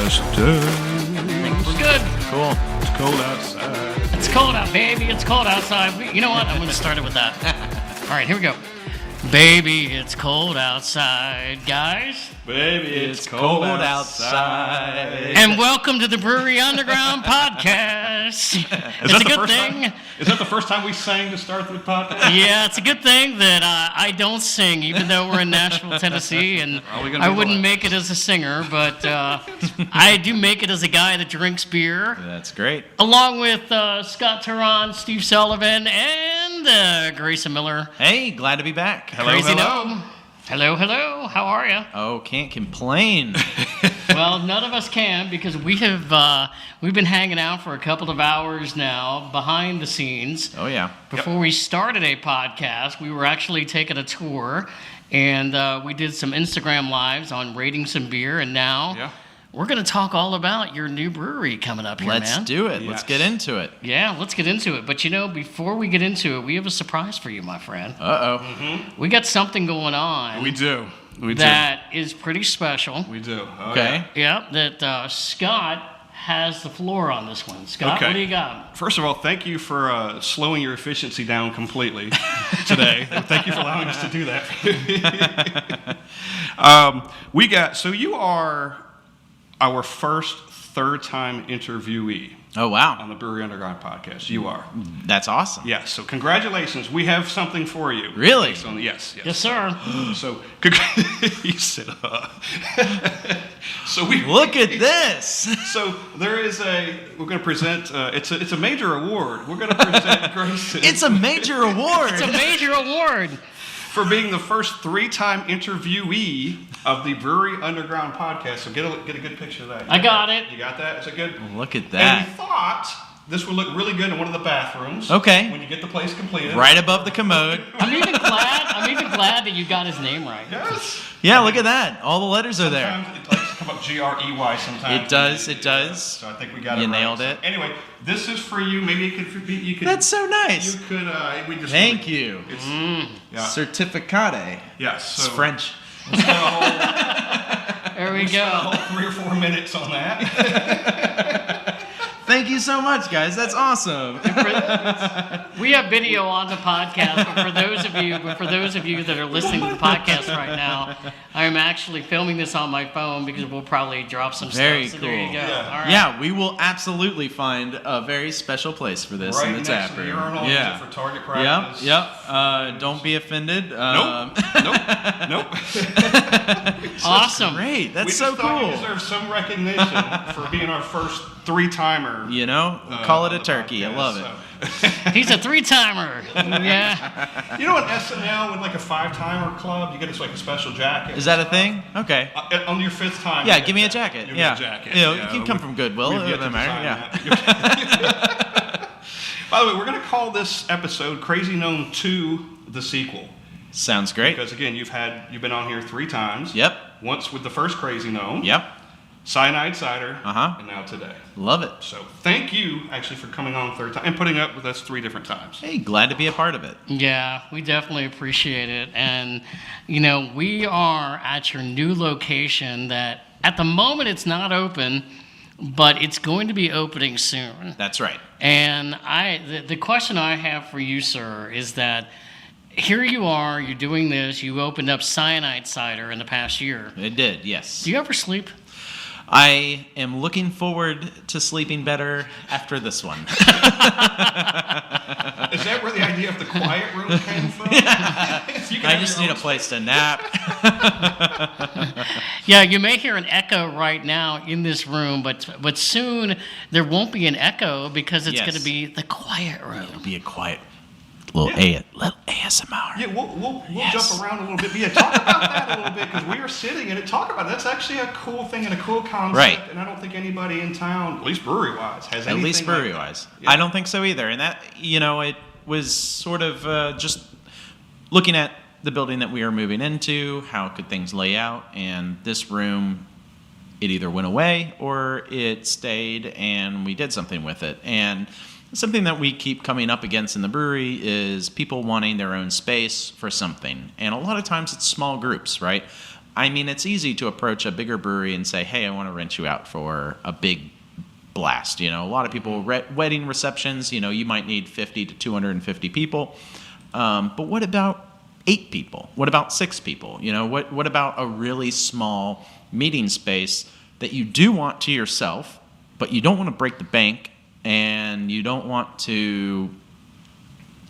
We're good. Cool. It's cold outside. It's cold out, baby. It's cold outside. You know what? I'm going to start it with that. All right, here we go. Baby, it's cold outside, guys. Baby, it's cold outside. And welcome to the Brewery Underground podcast. It's a good thing. Is that the first time we sang to start the podcast? Yeah, it's a good thing that I don't sing, even though we're in Nashville, Tennessee, and I wouldn't make it as a singer, but I do make it as a guy that drinks beer. That's great. Along with Scott Touron, Steve Sullivan, and Grayson Miller. Hey, glad to be back. Crazy Gnome. Hello, hello. How are you? Oh, can't complain. Well, none of us can because we've been hanging out for a couple of hours now behind the scenes. Oh, yeah. Before we started a podcast, we were actually taking a tour, and we did some Instagram lives on rating some beer, and now we're going to talk all about your new brewery coming up here, man. Let's do it. Yes. Let's get into it. Yeah, let's get into it. But, before we get into it, we have a surprise for you, my friend. Uh-oh. Mm-hmm. We got something going on. We do. That is pretty special. We do. Oh, okay. Yeah, that Scott has the floor on this one. Scott, What do you got? First of all, thank you for slowing your efficiency down completely today. Thank you for allowing us to do that. So you are our first third-time interviewee. Oh, wow. On the Brewery Underground podcast. You are. That's awesome. Yes, so congratulations. We have something for you. Really? Yes, sir. So, you sit up. So look at this. So we're going to present, it's a major award. We're going to present Grayson. It's a major award. It's a major award. For being the first three-time interviewee of the Brewery Underground podcast. So get a good picture of that. I got it. You got that? Is it good? Look at that. And we thought this would look really good in one of the bathrooms. Okay. When you get the place completed. Right above the commode. I'm even glad that you got his name right. Yes. Yeah, look at that. All the letters are there. Sometimes it likes to come up Grey sometimes. It does. So I think we got it You right. nailed it. So anyway, this is for you. Maybe it could be, you could. That's so nice. You could, Thank you. It's, Certificate. Yes. So It's French. Let's spend a whole, there we go. Spend a whole 3 or 4 minutes on that. Thank you so much, guys. That's awesome. We have video on the podcast, but for those of you that are listening to the podcast right now, I'm actually filming this on my phone because we'll probably drop some very stuff. So cool. there you go. Yeah. All right. Yeah, we will absolutely find a very special place for this Right in the next tap to the room. urinal, Yeah. for target practice. Yep. Don't be offended. Nope. Awesome. Great. That's we so just thought cool. You deserve some recognition for being our first three-timer. Call it a turkey. I love it. He's a 3-timer. Yeah. You know, at SNL with like a 5-timer club, you get a special jacket. Is that a thing? Okay. On your 5th time. Yeah, give me a jacket. Give me a jacket. You can come from Goodwill. It doesn't matter. Yeah. By the way, we're going to call this episode Crazy Gnome 2, the sequel. Sounds great. Because again, you've been on here 3 times. Yep. Once with the first Crazy Gnome. Yep. Cyanide Cider. Uh-huh. And now today. Love it. So thank you actually for coming on 3rd time and putting up with us 3 different times. Hey, glad to be a part of it. Yeah, we definitely appreciate it. And, we are at your new location that at the moment it's not open, but it's going to be opening soon. That's right. And the question I have for you, sir, is that here you are, you're doing this, you opened up Cyanide Cider in the past year. It did, yes. Do you ever sleep? I am looking forward to sleeping better after this one. Is that where the idea of the quiet room came from? I just need a place to nap. Yeah, you may hear an echo right now in this room, but soon there won't be an echo because it's going to be the quiet room. It'll be a quiet little ASMR. Yeah, we'll jump around a little bit. But yeah, talk about that a little bit because we are sitting and talk about it. That's actually a cool thing and a cool concept. Right. And I don't think anybody in town, at least brewery-wise, has anything. At least brewery-wise. Like yeah. I don't think so either. And that, it was sort of just looking at the building that we are moving into, how could things lay out, and this room, it either went away or it stayed and we did something with it. And something that we keep coming up against in the brewery is people wanting their own space for something. And a lot of times it's small groups, right? I mean, it's easy to approach a bigger brewery and say, hey, I want to rent you out for a big blast. You know, a lot of people, wedding receptions, you know, you might need 50 to 250 people. But what about 8 people? What about 6 people? You know, what about a really small meeting space that you do want to yourself, but you don't want to break the bank and you don't want to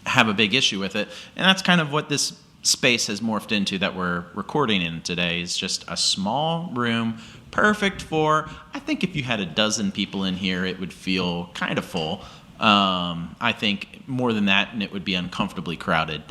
have a big issue with it? And that's kind of what this space has morphed into that we're recording in today, is just a small room, perfect for, I think if you had a dozen people in here, it would feel kind of full. I think more than that, and it would be uncomfortably crowded.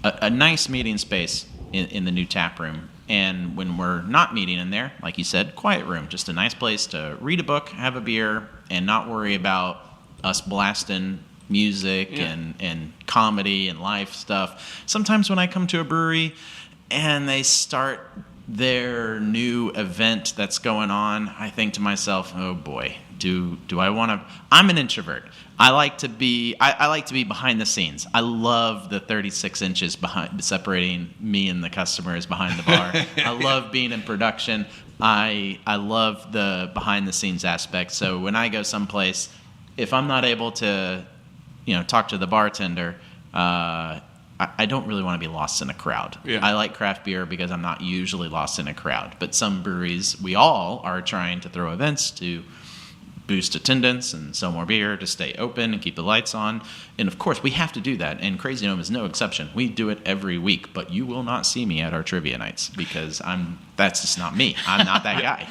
A nice meeting space in the new tap room. And when we're not meeting in there, like you said, quiet room, just a nice place to read a book, have a beer, and not worry about us blasting music and comedy and live stuff. Sometimes when I come to a brewery and they start their new event that's going on, I think to myself, oh boy, do I want to? I'm an introvert. I like to be behind the scenes. I love the 36 inches separating me and the customers behind the bar. I love being in production. I love the behind the scenes aspect. So when I go someplace, if I'm not able to, you know, talk to the bartender, I don't really want to be lost in a crowd. Yeah. I like craft beer because I'm not usually lost in a crowd. But some breweries, we all are trying to throw events to boost attendance and sell more beer, to stay open and keep the lights on. And of course, we have to do that. And Crazy Gnome is no exception. We do it every week. But you will not see me at our trivia nights because that's just not me. I'm not that guy.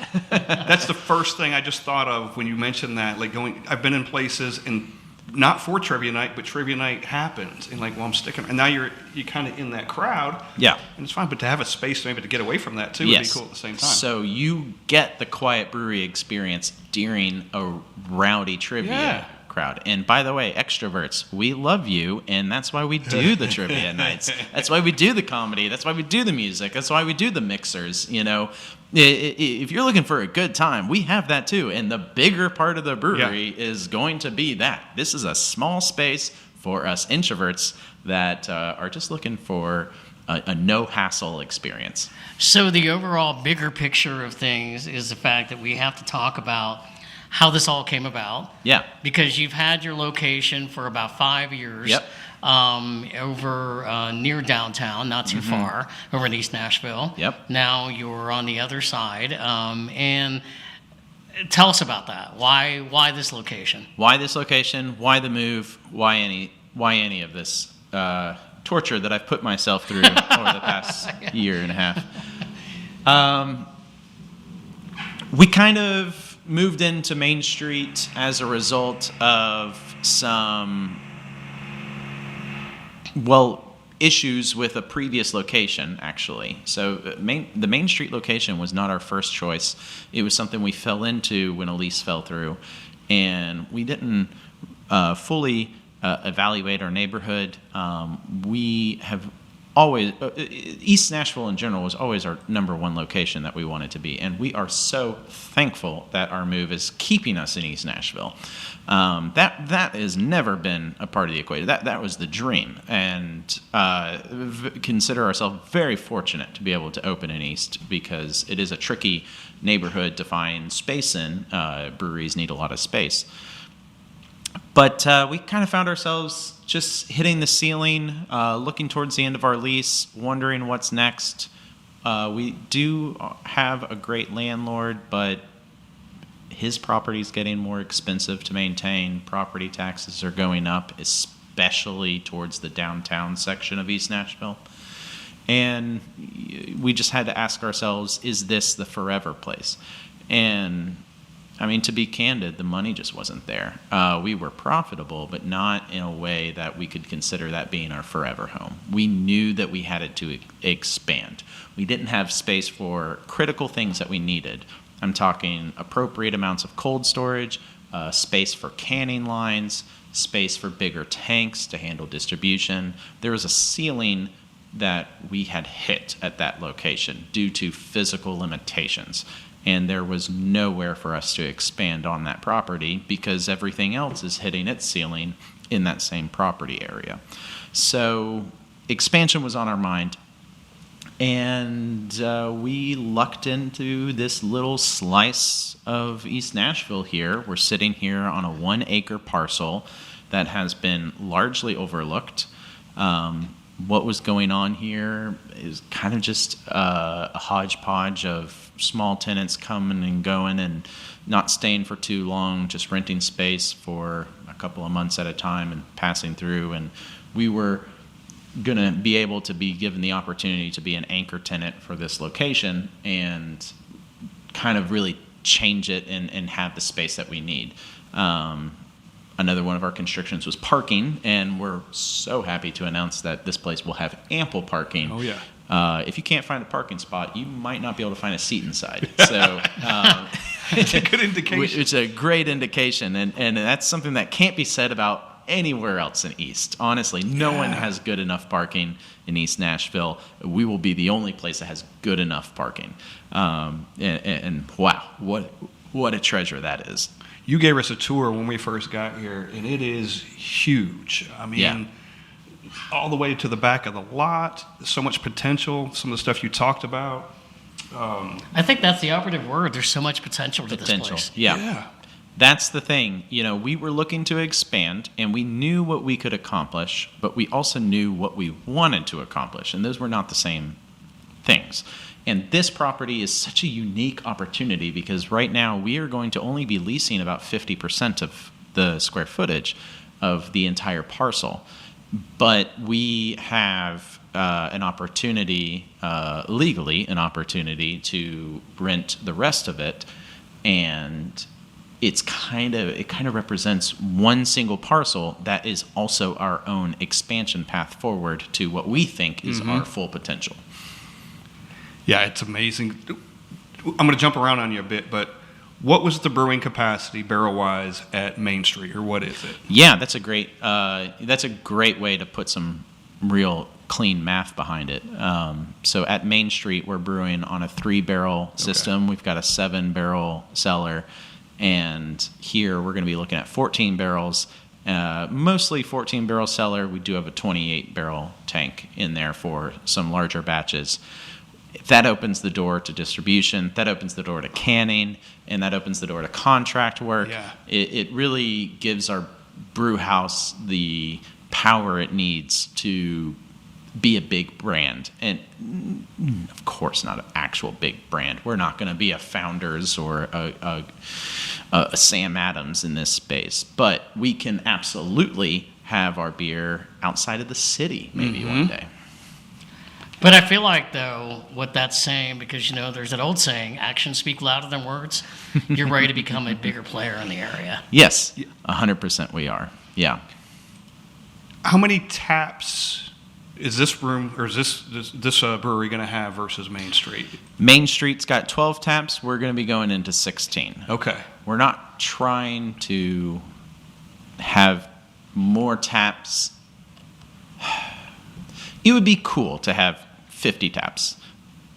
That's the first thing I just thought of when you mentioned that. Like I've been in places and not for trivia night, but trivia night happens, and like, well, I'm sticking, and now you're kind of in that crowd, yeah, and it's fine. But to have a space maybe to get away from that too would be cool at the same time. So you get the quiet brewery experience during a rowdy trivia crowd. And by the way, extroverts, we love you, and that's why we do the trivia nights. That's why we do the comedy. That's why we do the music. That's why we do the mixers. You know, if you're looking for a good time, we have that too. And the bigger part of the brewery is going to be that. This is a small space for us introverts that are just looking for a no-hassle experience. So the overall bigger picture of things is the fact that we have to talk about how this all came about. Yeah. Because you've had your location for about 5 years. Yep. Over near downtown, not too far, over in East Nashville. Yep. Now you're on the other side. And tell us about that. Why this location? Why this location? Why the move? Why any of this torture that I've put myself through over the past year and a half? We kind of moved into Main Street as a result of some issues with a previous location, actually. So the Main Street location was not our first choice. It was something we fell into when a lease fell through, and we didn't fully evaluate our neighborhood. We have always East Nashville in general was always our number one location that we wanted to be, and we are so thankful that our move is keeping us in East Nashville. That has never been a part of the equation. That was the dream, and consider ourselves very fortunate to be able to open in East, because it is a tricky neighborhood to find space in. Breweries need a lot of space. But we kind of found ourselves just hitting the ceiling, looking towards the end of our lease, wondering what's next. We do have a great landlord, but his property is getting more expensive to maintain. Property taxes are going up, especially towards the downtown section of East Nashville. And we just had to ask ourselves, is this the forever place? And I mean, to be candid, the money just wasn't there. We were profitable, but not in a way that we could consider that being our forever home. We knew that we had to expand. We didn't have space for critical things that we needed. I'm talking appropriate amounts of cold storage, space for canning lines, space for bigger tanks to handle distribution. There was a ceiling that we had hit at that location due to physical limitations. And there was nowhere for us to expand on that property because everything else is hitting its ceiling in that same property area. So expansion was on our mind. And we lucked into this little slice of East Nashville here. We're sitting here on a 1-acre parcel that has been largely overlooked. What was going on here is kind of just a hodgepodge of small tenants coming and going and not staying for too long, just renting space for a couple of months at a time and passing through. And we were going to be able to be given the opportunity to be an anchor tenant for this location and kind of really change it and have the space that we need. Another one of our constrictions was parking, and we're so happy to announce that this place will have ample parking. Oh, yeah. If you can't find a parking spot, you might not be able to find a seat inside. So it's a good indication. It's a great indication, and that's something that can't be said about anywhere else in East. Honestly, no one has good enough parking in East Nashville. We will be the only place that has good enough parking. And wow, what a treasure that is. You gave us a tour when we first got here, and it is huge. I mean, all the way to the back of the lot, so much potential, some of the stuff you talked about. I think that's the operative word. There's so much potential to this place. Yeah. That's the thing. We were looking to expand, and we knew what we could accomplish, but we also knew what we wanted to accomplish, and those were not the same things. And this property is such a unique opportunity because right now we are going to only be leasing about 50% of the square footage of the entire parcel. But we have an opportunity, legally an opportunity to rent the rest of it, and it kind of represents one single parcel that is also our own expansion path forward to what we think is our full potential. Yeah, it's amazing. I'm going to jump around on you a bit, but what was the brewing capacity barrel-wise at Main Street, or what is it? Yeah, that's a great way to put some real clean math behind it. So at Main Street, we're brewing on a 3-barrel system. Okay. We've got a 7-barrel cellar, and here we're going to be looking at 14 barrels. Mostly 14-barrel cellar. We do have a 28-barrel tank in there for some larger batches. That opens the door to distribution, that opens the door to canning, and that opens the door to contract work. Yeah. It really gives our brew house the power it needs to be a big brand. And of course, not an actual big brand. We're not going to be a Founders or a Sam Adams in this space. But we can absolutely have our beer outside of the city maybe one day. But I feel like, though, what that's saying, because, there's that old saying, actions speak louder than words. You're ready to become a bigger player in the area. Yes, 100% we are. Yeah. How many taps is this room, or is this brewery going to have versus Main Street? Main Street's got 12 taps. We're going to be going into 16. Okay. We're not trying to have more taps. It would be cool to have 50 taps,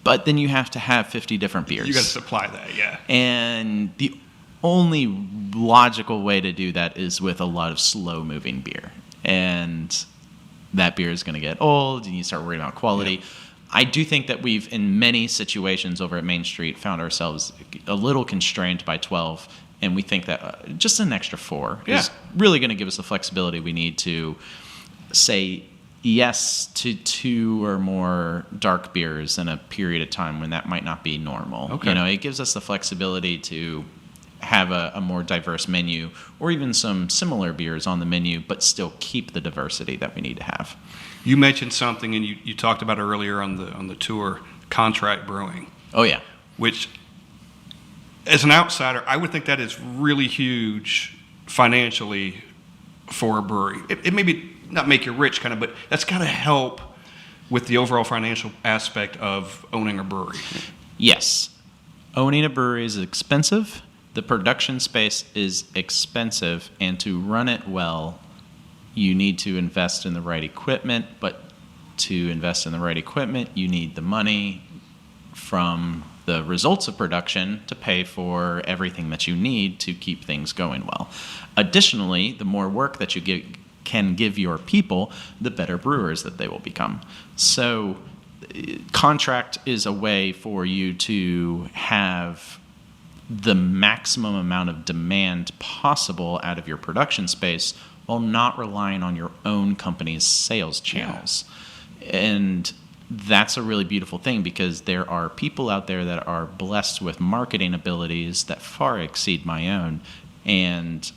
but then you have to have 50 different beers. You got to supply that, yeah. And the only logical way to do that is with a lot of slow-moving beer. And that beer is going to get old, and you start worrying about quality. Yeah. I do think that we've, in many situations over at Main Street, found ourselves a little constrained by 12, and we think that just an extra 4 is really going to give us the flexibility we need to say yes to 2 or more dark beers in a period of time when that might not be normal. Okay. It gives us the flexibility to have a more diverse menu, or even some similar beers on the menu, but still keep the diversity that we need to have. You mentioned something, and you talked about it earlier on the tour, contract brewing. Oh, yeah. Which, as an outsider, I would think that is really huge financially for a brewery. It maybe not make you rich, kind of, but that's got to help with the overall financial aspect of owning a brewery. Yes. Owning a brewery is expensive. The production space is expensive, and to run it well, you need to invest in the right equipment, but to invest in the right equipment, you need the money from the results of production to pay for everything that you need to keep things going well. Additionally, the more work that you can give your people, the better brewers that they will become. So contract is a way for you to have the maximum amount of demand possible out of your production space while not relying on your own company's sales channels. And that's a really beautiful thing, because there are people out there that are blessed with marketing abilities that far exceed my own, and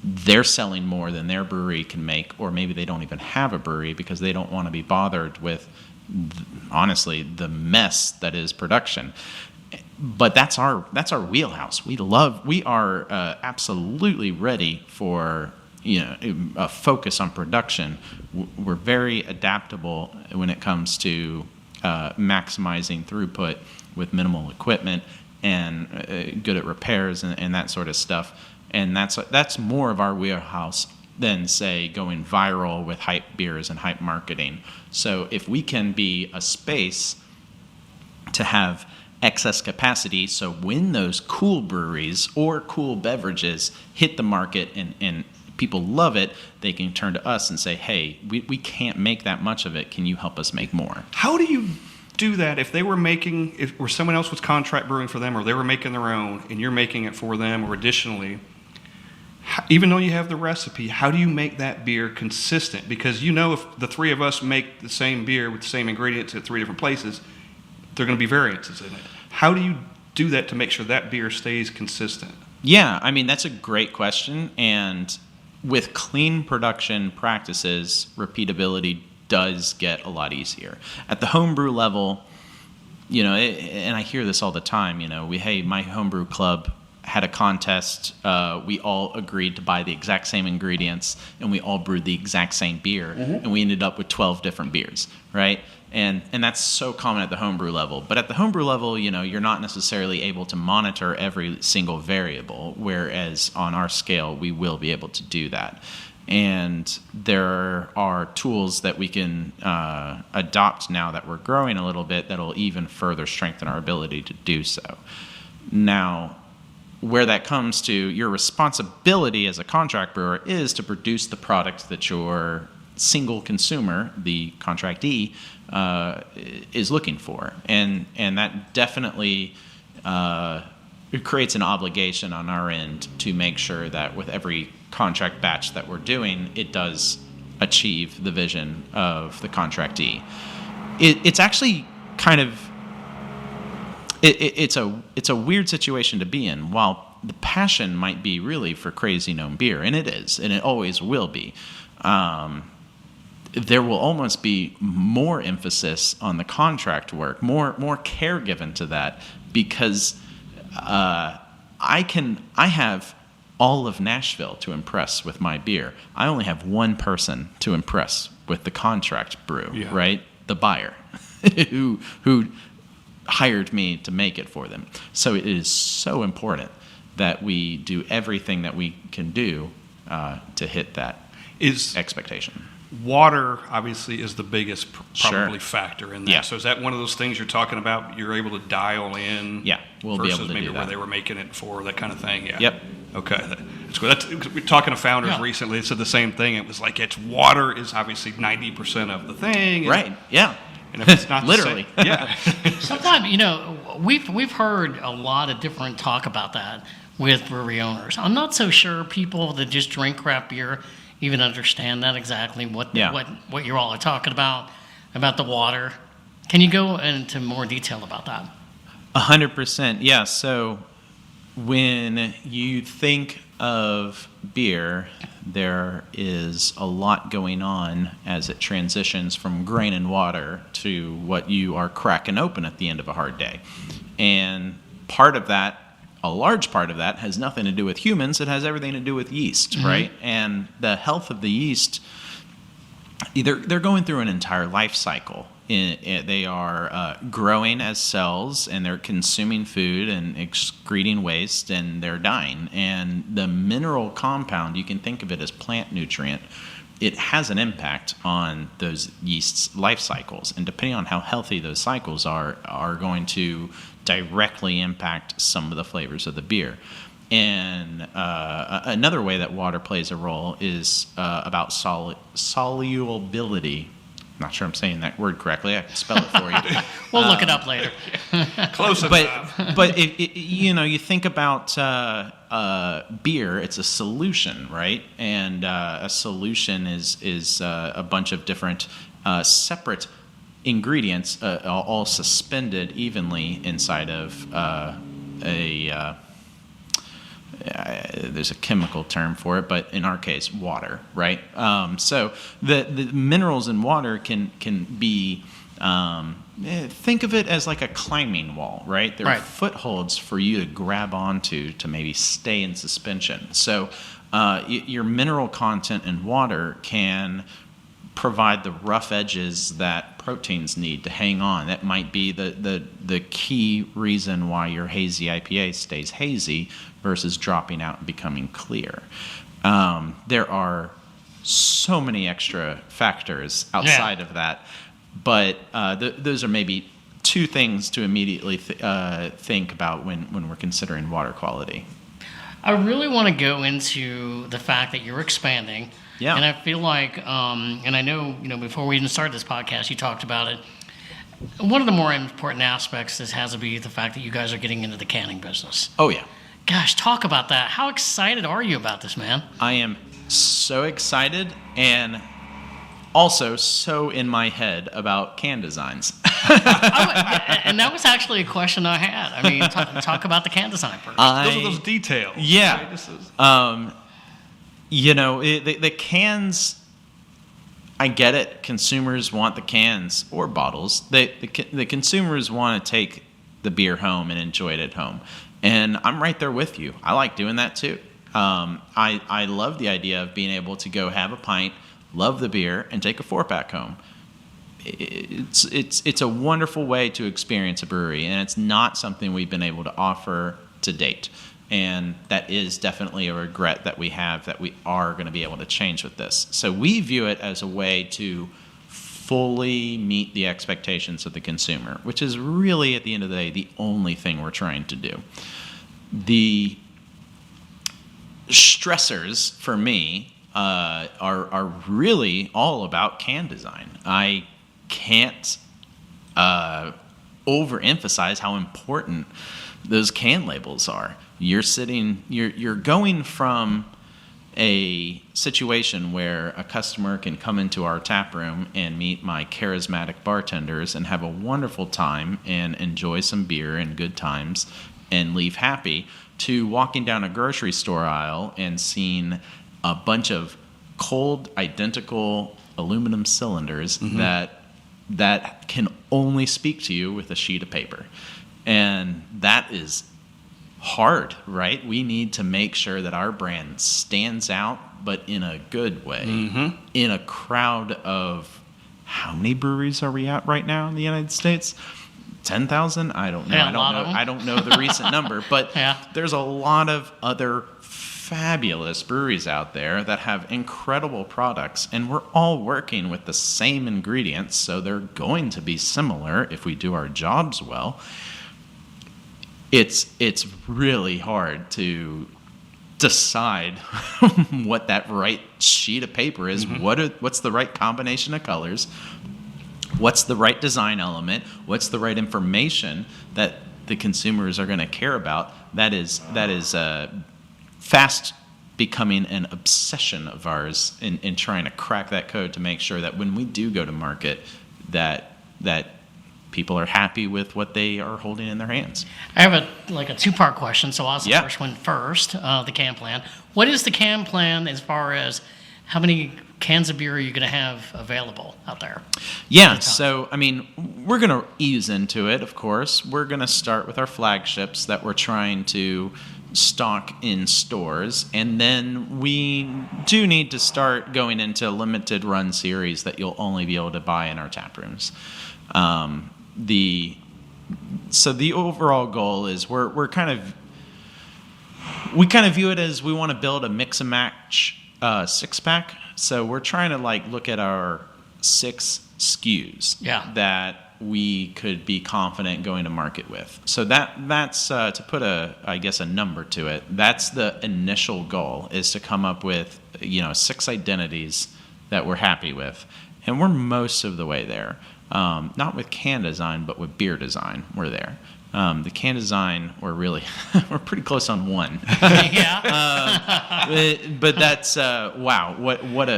they're selling more than their brewery can make, or maybe they don't even have a brewery because they don't want to be bothered with, honestly, the mess that is production. But that's our wheelhouse. We are absolutely ready for a focus on production. We're very adaptable when it comes to maximizing throughput with minimal equipment, and good at repairs and that sort of stuff. And that's more of our wheelhouse than, say, going viral with hype beers and hype marketing. So if we can be a space to have excess capacity, so when those cool breweries or cool beverages hit the market and people love it, they can turn to us and say, hey, we can't make that much of it. Can you help us make more? How do you do that if they were or someone else was contract brewing for them, or they were making their own and you're making it for them, or additionally, even though you have the recipe, how do you make that beer consistent? Because if the three of us make the same beer with the same ingredients at three different places, there are going to be variances in it. How do you do that to make sure that beer stays consistent? Yeah, I mean, that's a great question. And with clean production practices, repeatability does get a lot easier. At the homebrew level, and I hear this all the time, my homebrew club had a contest. We all agreed to buy the exact same ingredients, and we all brewed the exact same beer, and we ended up with 12 different beers, right? And that's so common at the homebrew level. But at the homebrew level, you're not necessarily able to monitor every single variable, whereas on our scale, we will be able to do that. And there are tools that we can adopt now that we're growing a little bit that'll even further strengthen our ability to do so. Now, where that comes to, your responsibility as a contract brewer is to produce the product that your single consumer, the contractee, is looking for. And that definitely it creates an obligation on our end to make sure that with every contract batch that we're doing, it does achieve the vision of the contractee. It's actually kind of it's a weird situation to be in. While the passion might be really for Crazy Gnome beer, and it is, and it always will be, there will almost be more emphasis on the contract work, more care given to that, because I have all of Nashville to impress with my beer. I only have one person to impress with the contract brew, right? The buyer, who hired me to make it for them. So it is so important that we do everything that we can do to hit that expectation. Water, obviously, is the biggest probably factor in that. Yeah. So is that one of those things you're talking about? You're able to dial in? Yeah, we'll be able to maybe do that. Where they were making it for, that kind of thing? Yeah. Yep. Okay. That's good. We're talking to founders recently. They said the same thing. It was like, water is obviously 90% of the thing. Right, yeah. And if it's not literally. Yeah. Sometimes, we've heard a lot of different talk about that with brewery owners. I'm not so sure people that just drink craft beer even understand that exactly what you all are talking about the water. Can you go into more detail about that? 100%, yeah. So when you think of beer, there is a lot going on as it transitions from grain and water to what you are cracking open at the end of a hard day. And a large part of that has nothing to do with humans. It has everything to do with yeast, right? And the health of the yeast, they're going through an entire life cycle. They are growing as cells, and they're consuming food and excreting waste, and they're dying. And the mineral compound, you can think of it as plant nutrient, it has an impact on those yeast's life cycles. And depending on how healthy those cycles are going to directly impact some of the flavors of the beer. And another way that water plays a role is about solubility not sure I'm saying that word correctly. I can spell it for you. We'll look it up later. Close enough. But you think about beer, it's a solution, right? And a solution is a bunch of different separate ingredients, all suspended evenly inside of there's a chemical term for it, but in our case, water, right? So the minerals in water can be, think of it as like a climbing wall, right? There are footholds for you to grab onto to maybe stay in suspension. So your mineral content in water can provide the rough edges that proteins need to hang on. That might be the key reason why your hazy IPA stays hazy versus dropping out and becoming clear. There are so many extra factors outside of that, but those are maybe two things to immediately think about when we're considering water quality. I really want to go into the fact that you're expanding. Yeah. And I feel like, and I know, before we even started this podcast, you talked about it. One of the more important aspects has to be the fact that you guys are getting into the canning business. Oh, yeah. Gosh, talk about that. How excited are you about this, man? I am so excited and also so in my head about can designs. And that was actually a question I had. I mean, talk about the can design first. Those are those details. Yeah. Right? The cans, I get it. Consumers want the cans or bottles. The consumers want to take the beer home and enjoy it at home. And I'm right there with you. I like doing that too. I love the idea of being able to go have a pint, love the beer, and take a 4-pack home. It's a wonderful way to experience a brewery, and it's not something we've been able to offer to date. And that is definitely a regret that we have that we are going to be able to change with this. So we view it as a way to fully meet the expectations of the consumer, which is really, at the end of the day, the only thing we're trying to do. The stressors for me are really all about can design. I can't overemphasize how important those can labels are. You're going from a situation where a customer can come into our tap room and meet my charismatic bartenders and have a wonderful time and enjoy some beer and good times and leave happy, to walking down a grocery store aisle and seeing a bunch of cold, identical aluminum cylinders that can only speak to you with a sheet of paper. And that is hard, right? We need to make sure that our brand stands out, but in a good way, in a crowd of, how many breweries are we at right now in the United States? 10,000? I don't know. I don't know the recent number, but there's a lot of other fabulous breweries out there that have incredible products, and we're all working with the same ingredients, so they're going to be similar if we do our jobs well. It's really hard to decide what that right sheet of paper is. What's the right combination of colors? What's the right design element? What's the right information that the consumers are going to care about? That is fast becoming an obsession of ours in trying to crack that code to make sure that when we do go to market, that people are happy with what they are holding in their hands. I have a two-part question, so I'll ask the first one first, the can plan. What is the can plan as far as how many cans of beer are you going to have available out there? Yeah, so, I mean, we're going to ease into it, of course. We're going to start with our flagships that we're trying to stock in stores, and then we do need to start going into limited run series that you'll only be able to buy in our tap rooms. The overall goal is we kind of view it as we want to build a mix and match 6-pack. So we're trying to look at our 6 SKUs that we could be confident going to market with. So that's to put a number to it. That's the initial goal, is to come up with 6 identities that we're happy with. And we're most of the way there. Not with can design, but with beer design, we're there. The can design, we're pretty close on one. Yeah. But that's wow! What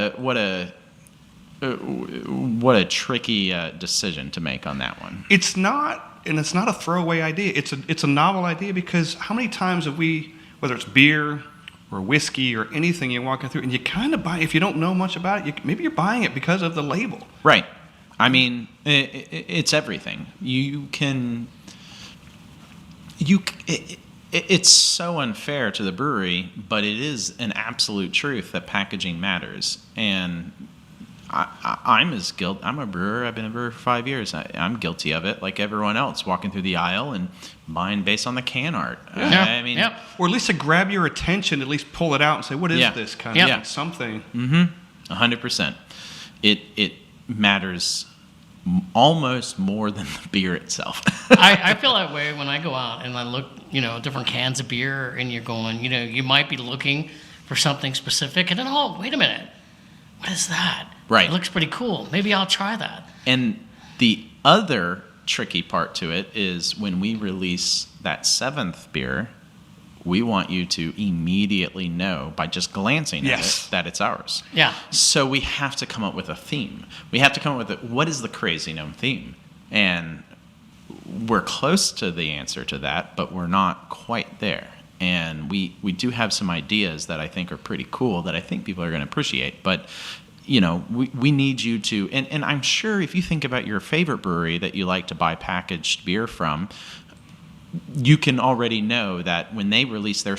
a tricky decision to make on that one. It's not a throwaway idea. It's a novel idea because how many times have we, whether it's beer or whiskey or anything, you're walking through and you kind of buy. If you don't know much about it, maybe you're buying it because of the label. Right. I mean, it's everything. It's so unfair to the brewery, but it is an absolute truth that packaging matters. And I'm a brewer. I've been a brewer for 5 years. I'm guilty of it, like everyone else, walking through the aisle and buying based on the can art. I mean, or at least to grab your attention, at least pull it out and say, "What is this kind of thing?" Something? 100%. It matters almost more than the beer itself. I feel that way when I go out and I look, at different cans of beer, and you're going, you might be looking for something specific, and then, oh, wait a minute, what is that? Right. It looks pretty cool. Maybe I'll try that. And the other tricky part to it is when we release that 7th beer, we want you to immediately know by just glancing at it that it's ours. Yeah. So we have to come up with a theme. We have to come up with what is the Crazy Gnome theme? And we're close to the answer to that, but we're not quite there. And we do have some ideas that I think are pretty cool that I think people are going to appreciate. But, we need you to, and I'm sure if you think about your favorite brewery that you like to buy packaged beer from, you can already know that when they release their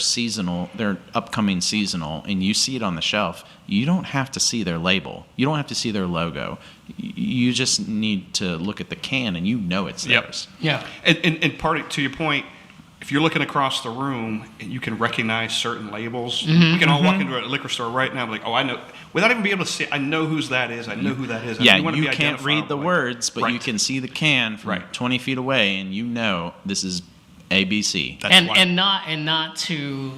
upcoming seasonal, and you see it on the shelf, you don't have to see their label. You don't have to see their logo. You just need to look at the can, and it's theirs. Yeah. And to your point, if you're looking across the room and you can recognize certain labels, we can all walk into a liquor store right now and be like, oh, I know, without even being able to see, I know whose that is. I know who that is. Yeah, you can't read the words, but you can see the can from 20 feet away, and this is ABC. And not to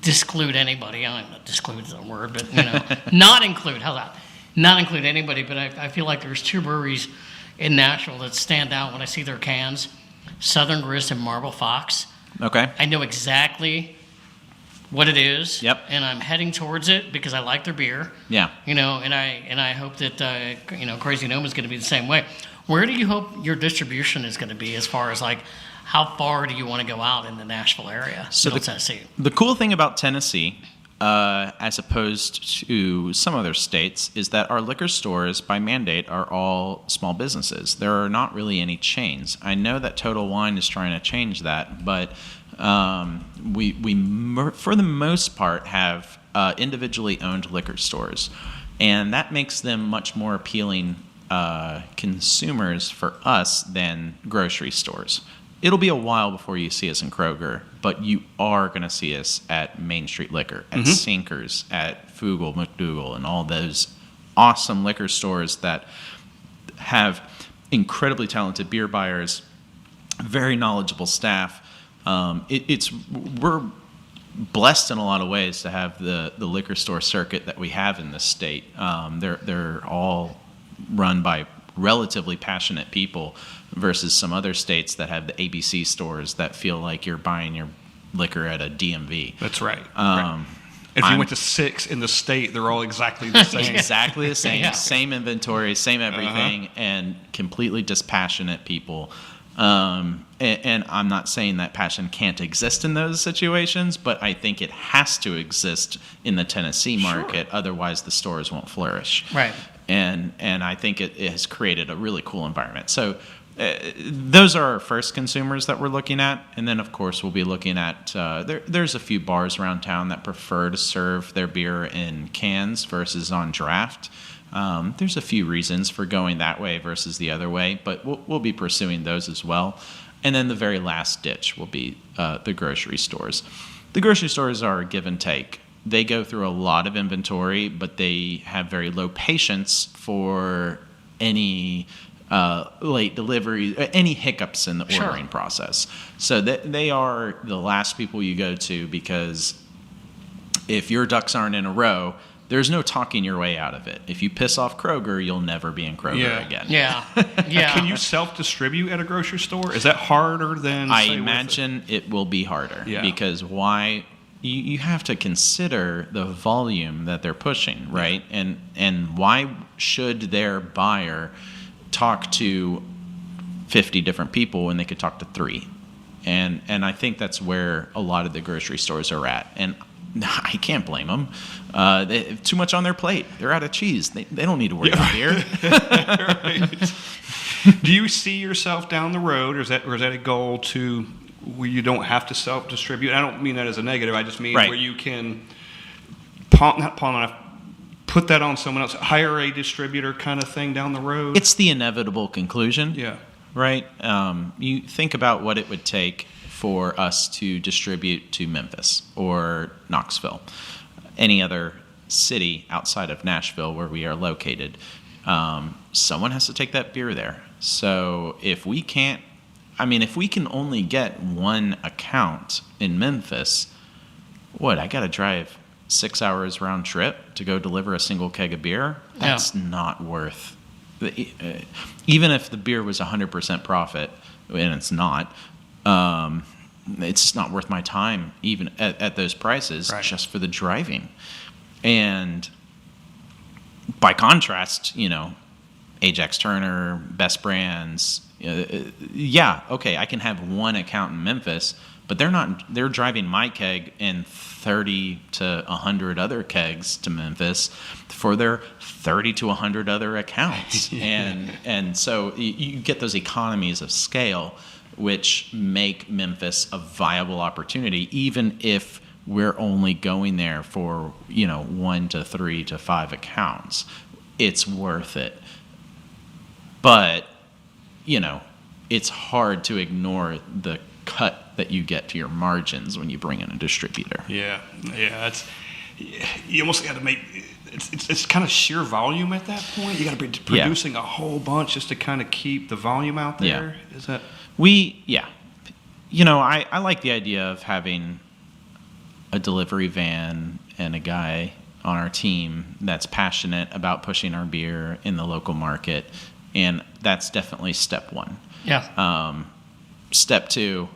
disclude anybody. I don't know, disclude is a word, but not include. How's that? Not include anybody. But I feel like there's 2 breweries in Nashville that stand out when I see their cans: Southern Grist and Marble Fox. Okay. I know exactly what it is. Yep. And I'm heading towards it because I like their beer. Yeah. And I hope that Crazy Gnome is going to be the same way. Where do you hope your distribution is going to be as far as how far do you want to go out in the Nashville area, Tennessee? The cool thing about Tennessee, as opposed to some other states, is that our liquor stores, by mandate, are all small businesses. There are not really any chains. I know that Total Wine is trying to change that, but we for the most part, have individually owned liquor stores, and that makes them much more appealing consumers for us than grocery stores. It'll be a while before you see us in Kroger, but you are going to see us at Main Street Liquor, at Sinkers, at Fugel, McDougal, and all those awesome liquor stores that have incredibly talented beer buyers, very knowledgeable staff. We're blessed in a lot of ways to have the liquor store circuit that we have in this state. They're all run by relatively passionate people versus some other states that have the ABC stores that feel like you're buying your liquor at a DMV. That's right. If you went to 6 in the state, they're all exactly the same. Exactly the same. Same inventory, same everything, and completely dispassionate people. And I'm not saying that passion can't exist in those situations, but I think it has to exist in the Tennessee market. Sure. Otherwise, the stores won't flourish. Right. And I think it has created a really cool environment. So those are our first consumers that we're looking at. And then, of course, we'll be looking at there's a few bars around town that prefer to serve their beer in cans versus on draft. There's a few reasons for going that way versus the other way, but we'll be pursuing those as well. And then the very last ditch will be the grocery stores. The grocery stores are a give and take. They go through a lot of inventory, but they have very low patience for any late delivery, any hiccups in the ordering process. So they are the last people you go to, because if your ducks aren't in a row, there's no talking your way out of it. If you piss off Kroger, you'll never be in Kroger again. Yeah. Yeah. Can you self-distribute at a grocery store? Is that harder than? I imagine it will be harder because why? You have to consider the volume that they're pushing, right? And why should their buyer talk to 50 different people when they could talk to 3? And I think that's where a lot of the grocery stores are at. And I can't blame them. They have too much on their plate. They're out of cheese. They don't need to worry about beer. Right. Do you see yourself down the road, or is that a goal to where you don't have to self-distribute? I don't mean that as a negative. I just mean where you can put that on someone else, hire a distributor kind of thing down the road. It's the inevitable conclusion. Yeah. Right? You think about what it would take for us to distribute to Memphis or Knoxville, any other city outside of Nashville where we are located. Someone has to take that beer there. So if we can only get one account in Memphis, I got to drive 6 hours round trip to go deliver a single keg of beer? That's not worth. Even if the beer was 100% profit, and it's not, it's not worth my time even at those prices just for the driving. And by contrast, Ajax Turner, Best Brands, I can have one account in Memphis, but they're driving my keg and 30 to 100 other kegs to Memphis for their 30 to 100 other accounts. And so you get those economies of scale, which make Memphis a viable opportunity, even if we're only going there for 1 to 3 to 5 accounts. It's worth it. But it's hard to ignore the cut that you get to your margins when you bring in a distributor. Yeah. That's, you almost got to make it's kind of sheer volume at that point. You got to be producing a whole bunch just to kind of keep the volume out there. Yeah. Is that? I like the idea of having a delivery van and a guy on our team that's passionate about pushing our beer in the local market, and that's definitely step one. Yeah. Step two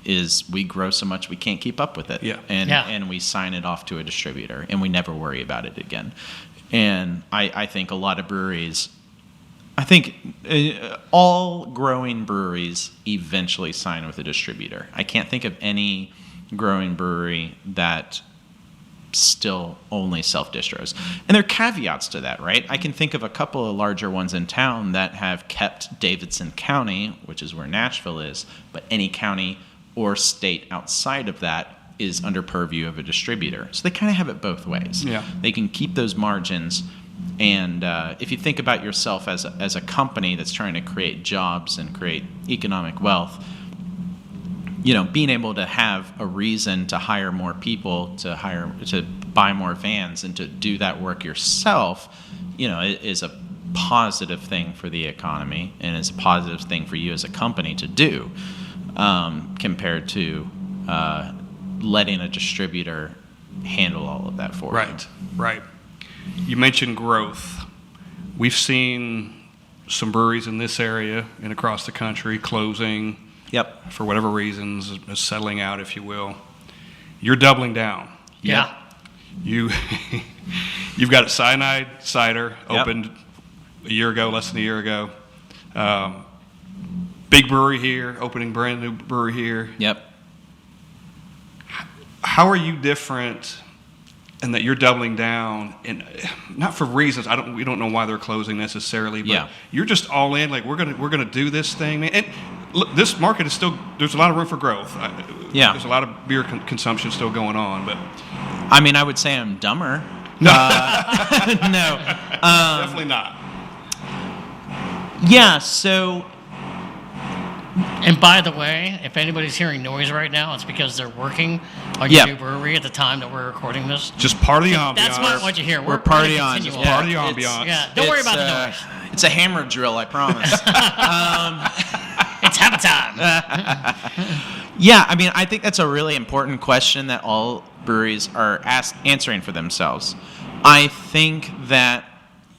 is we grow so much we can't keep up with it. And we sign it off to a distributor, and we never worry about it again. And I think a lot of breweries, all growing breweries eventually sign with a distributor. I can't think of any growing brewery that still only self-distros. And there are caveats to that, right? I can think of a couple of larger ones in town that have kept Davidson County, which is where Nashville is, but any county or state outside of that is under purview of a distributor. So they kind of have it both ways. Yeah. They can keep those margins. And if you think about yourself as a company that's trying to create jobs and create economic wealth, being able to have a reason to hire more people, to buy more vans, and to do that work yourself, is a positive thing for the economy, and it's a positive thing for you as a company to do, compared to letting a distributor handle all of that for you. Right. You mentioned growth. We've seen some breweries in this area and across the country closing. Yep. For whatever reasons, settling out, if you will. You're doubling down. Yeah. You've got a Cyanide Cider opened less than a year ago. Big brewery here, opening brand new brewery here. Yep. How are you different in that you're doubling down, and not for reasons we don't know why they're closing necessarily, but you're just all in, like we're gonna do this thing, man. And look, this market is still, there's a lot of room for growth. There's a lot of beer consumption still going on, but I would say I'm dumber. No. Definitely not. Yeah, so. And by the way, if anybody's hearing noise right now, it's because they're working on your new brewery at the time that we're recording this. Just part of the ambiance. That's what you hear. We're party on. Just part of the ambiance. Don't worry about the noise. It's a hammer drill, I promise. It's habit time. I think that's a really important question that all breweries are answering for themselves. I think that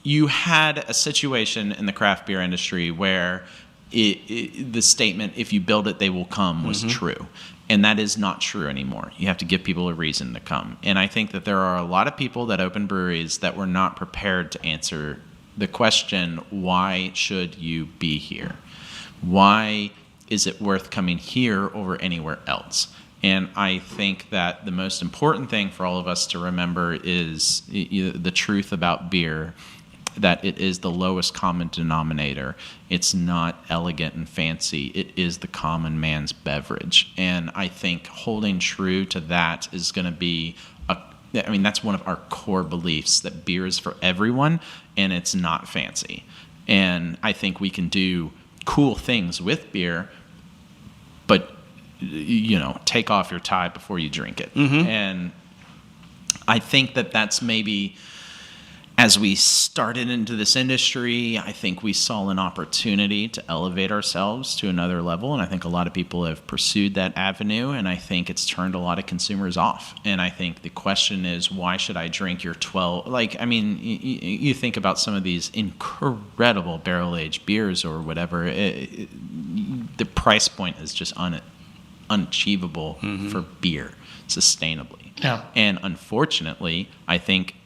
you had a situation in the craft beer industry where the statement, if you build it, they will come, was true. And that is not true anymore. You have to give people a reason to come. And I think that there are a lot of people that open breweries that were not prepared to answer the question, why should you be here? Why is it worth coming here over anywhere else? And I think that the most important thing for all of us to remember is the truth about beer, that it is the lowest common denominator. It's not elegant and fancy. It is the common man's beverage. And I think holding true to that is going to be, that's one of our core beliefs, that beer is for everyone and it's not fancy. And I think we can do cool things with beer, but, take off your tie before you drink it. And I think that that's maybe... As we started into this industry, I think we saw an opportunity to elevate ourselves to another level, and I think a lot of people have pursued that avenue, and I think it's turned a lot of consumers off. And I think the question is, why should I drink your 12? You think about some of these incredible barrel-aged beers or whatever, the price point is just unachievable for beer sustainably. Yeah. And unfortunately, I think,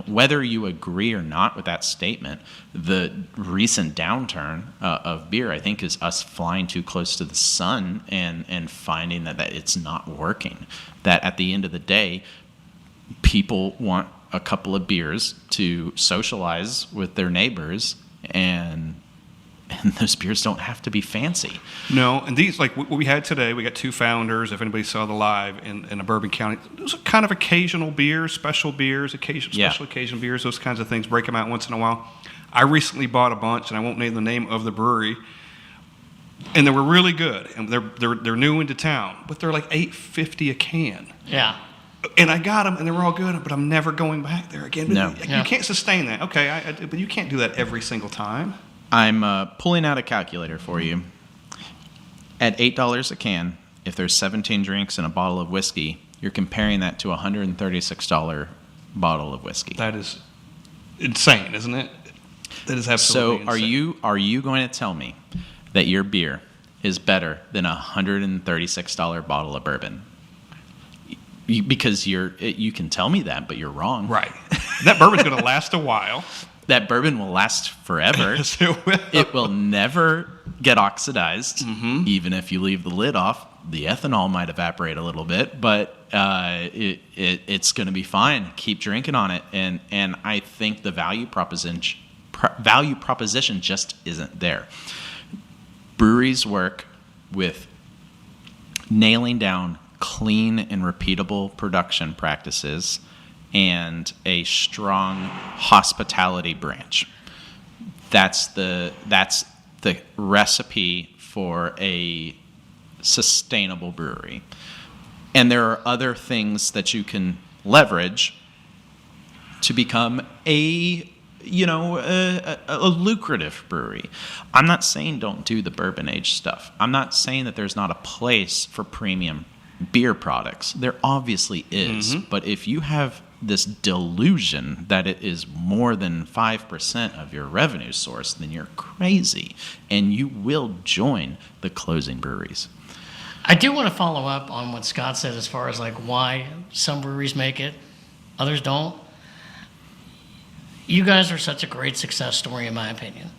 whether you agree or not with that statement, the recent downturn of beer, I think, is us flying too close to the sun and finding that it's not working. That at the end of the day, people want a couple of beers to socialize with their neighbors, and those beers don't have to be fancy. No, and these, like what we had today, we got two founders, if anybody saw the live, in a Bourbon County. Those are kind of occasional beers, special beers, special occasion beers, those kinds of things, break them out once in a while. I recently bought a bunch, and I won't name the name of the brewery, and they were really good, and they're new into town, but they're like $8.50 a can. Yeah. And I got them, and they were all good, but I'm never going back there again. No. You can't sustain that. Okay, but you can't do that every single time. I'm pulling out a calculator for you. At $8 a can, if there's 17 drinks and a bottle of whiskey, you're comparing that to a $136 bottle of whiskey. That is insane, isn't it? That is absolutely insane. So are you going to tell me that your beer is better than a $136 bottle of bourbon? Because you can tell me that, but you're wrong. Right. That bourbon's going to last a while. That bourbon will last forever. Yes, it will. It will never get oxidized, even if you leave the lid off. The ethanol might evaporate a little bit, but it's going to be fine. Keep drinking on it, and I think the value proposition just isn't there. Breweries work with nailing down clean and repeatable production practices and a strong hospitality branch. That's the recipe for a sustainable brewery. And there are other things that you can leverage to become a lucrative brewery. I'm not saying don't do the bourbon age stuff. I'm not saying that there's not a place for premium beer products. There obviously is. But if you have this delusion that it is more than 5% of your revenue source, then you're crazy, and you will join the closing breweries. I do want to follow up on what Scott said as far as like why some breweries make it, others don't. You guys are such a great success story, in my opinion.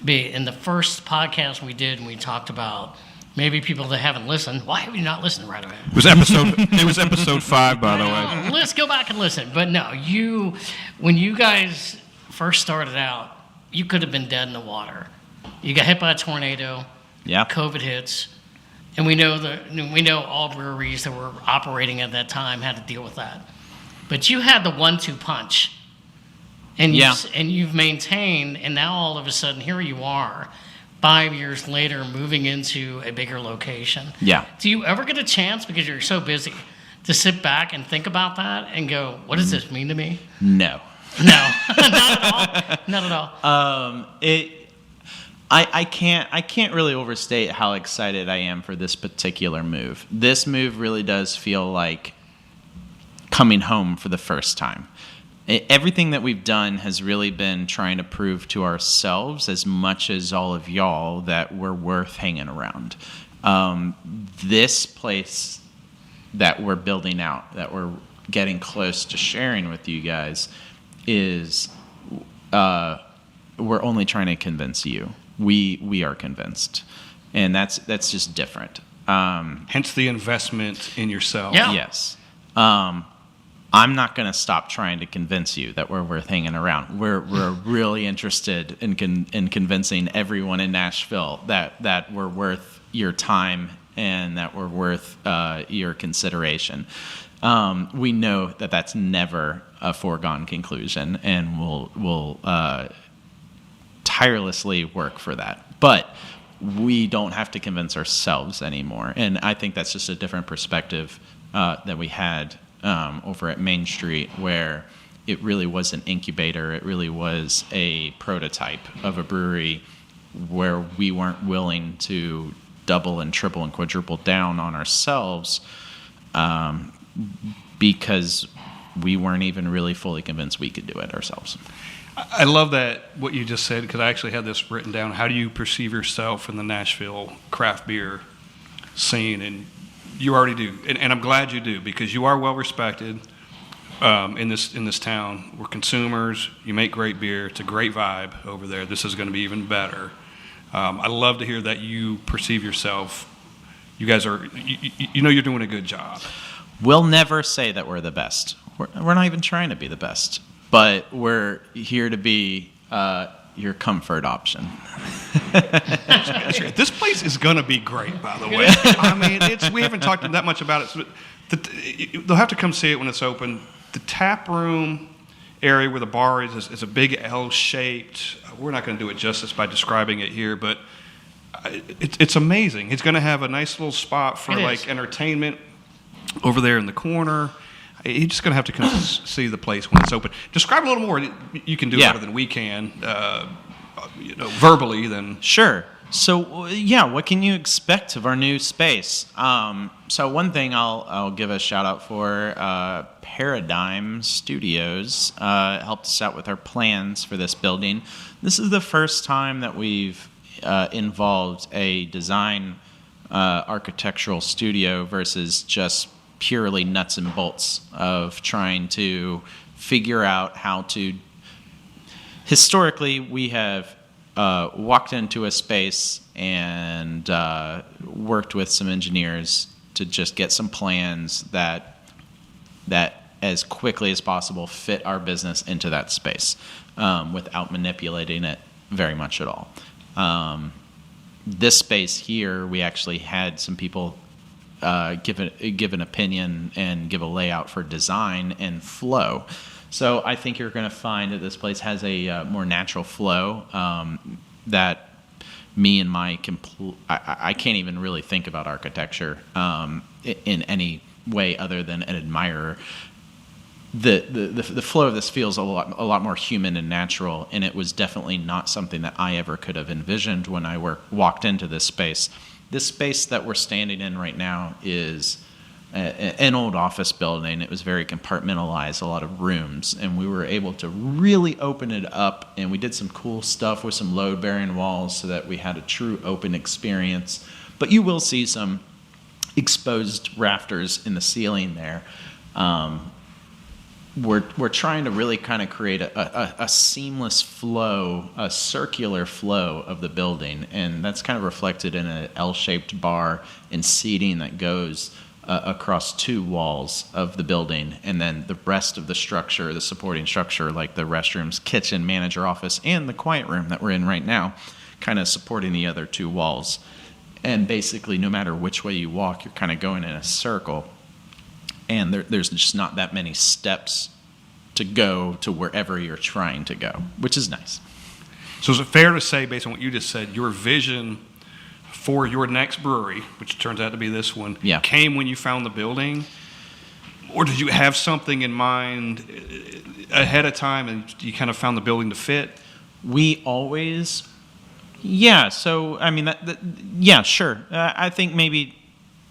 In the first podcast we did, and we talked about maybe people that haven't listened. Why have you not listened right away? It was episode 5, by the way. Let's go back and listen. But no, when you guys first started out, you could have been dead in the water. You got hit by a tornado. Yeah. COVID hits, and we know all breweries that were operating at that time had to deal with that. But you had the 1-2 punch, and you've maintained, and now all of a sudden here you are. 5 years later, moving into a bigger location. Yeah. Do you ever get a chance, because you're so busy, to sit back and think about that and go, what does this mean to me? No. No, not at all. Not at all. I can't really overstate how excited I am for this particular move. This move really does feel like coming home for the first time. everything that we've done has really been trying to prove to ourselves, as much as all of y'all, that we're worth hanging around. This place that we're building out, that we're getting close to sharing with you guys, is we're only trying to convince you. We are convinced, and that's just different. Hence the investment in yourself. Yeah. Yes. I'm not going to stop trying to convince you that we're worth hanging around. We're really interested in convincing everyone in Nashville that we're worth your time and that we're worth your consideration. We know that that's never a foregone conclusion, and we'll tirelessly work for that. But we don't have to convince ourselves anymore, and I think that's just a different perspective that we had over at Main Street, where it really was an incubator. It really was a prototype of a brewery where we weren't willing to double and triple and quadruple down on ourselves because we weren't even really fully convinced we could do it ourselves. I love that, what you just said, because I actually had this written down. How do you perceive yourself in the Nashville craft beer scene? And you already do, and I'm glad you do, because you are well respected in this town. We're consumers. You make great beer. It's a great vibe over there. This is going to be even better. I love to hear that you perceive yourself. You guys are, you know, you're doing a good job. We'll never say that we're the best. We're not even trying to be the best, but we're here to be your comfort option. This place is going to be great, by the way. I mean, we haven't talked that much about it. They'll have to come see it when it's open. The tap room area where the bar is a big L-shaped. We're not going to do it justice by describing it here, but it's amazing. It's going to have a nice little spot for like entertainment over there in the corner. You're just going to have to come see the place when it's open. Describe a little more. You can do better than we can, verbally. Then sure. So what can you expect of our new space? So one thing I'll give a shout out for, Paradigm Studios helped us out with our plans for this building. This is the first time that we've involved a design architectural studio versus just purely nuts and bolts of trying to figure out how to. Historically, we have walked into a space and worked with some engineers to just get some plans that as quickly as possible fit our business into that space without manipulating it very much at all. This space here, we actually had some people give an opinion and give a layout for design and flow. So I think you're going to find that this place has a more natural flow that me and my I can't even really think about architecture in any way other than an admirer. The flow of this feels a lot more human and natural, and it was definitely not something that I ever could have envisioned when I walked into this space. This space that we're standing in right now is an old office building. It was very compartmentalized, a lot of rooms, and we were able to really open it up, and we did some cool stuff with some load-bearing walls so that we had a true open experience. But you will see some exposed rafters in the ceiling there. We're trying to really kind of create a seamless flow, a circular flow of the building, and that's kind of reflected in an L-shaped bar and seating that goes across two walls of the building, and then the rest of the structure, the supporting structure, like the restrooms, kitchen, manager office, and the quiet room that we're in right now, kind of supporting the other two walls. And basically, no matter which way you walk, you're kind of going in a circle. And there's just not that many steps to go to wherever you're trying to go, which is nice. So is it fair to say, based on what you just said, your vision for your next brewery, which turns out to be this one, came when you found the building? Or did you have something in mind ahead of time and you kind of found the building to fit? We always... so, I mean, sure. I think maybe...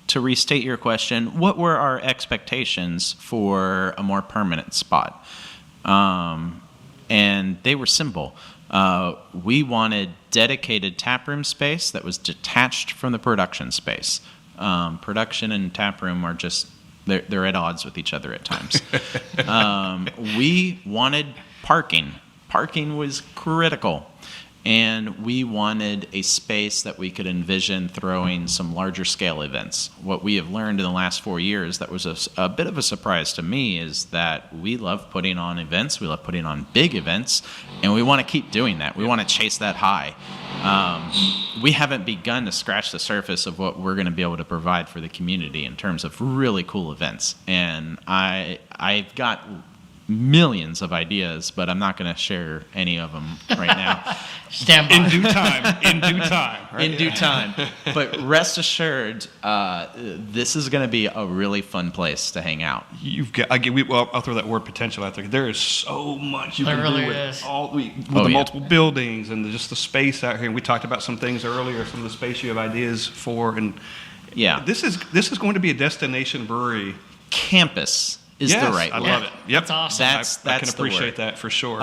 To restate your question, what were our expectations for a more permanent spot? and they were simple. We wanted dedicated taproom space that was detached from the production space. Production and taproom are just, they're at odds with each other at times. We wanted parking. Parking was critical. And we wanted a space that we could envision throwing some larger scale events. What we have learned in the last 4 years that was a bit of a surprise to me is that we love putting on events, we love putting on big events, and we want to keep doing that. We want to chase that high. We haven't begun to scratch the surface of what we're going to be able to provide for the community in terms of really cool events. And I've got millions of ideas, but I'm not going to share any of them right now. Stand by. In due time. Right? In due time. But rest assured, this is going to be a really fun place to hang out. I'll throw that word potential out there. There is so much you can really do with is. the multiple buildings and just the space out here. And we talked about some things earlier, some of the space you have ideas for. And this is going to be a destination brewery. Campus is the right word. I love it. Yep. That's awesome. I can appreciate that for sure.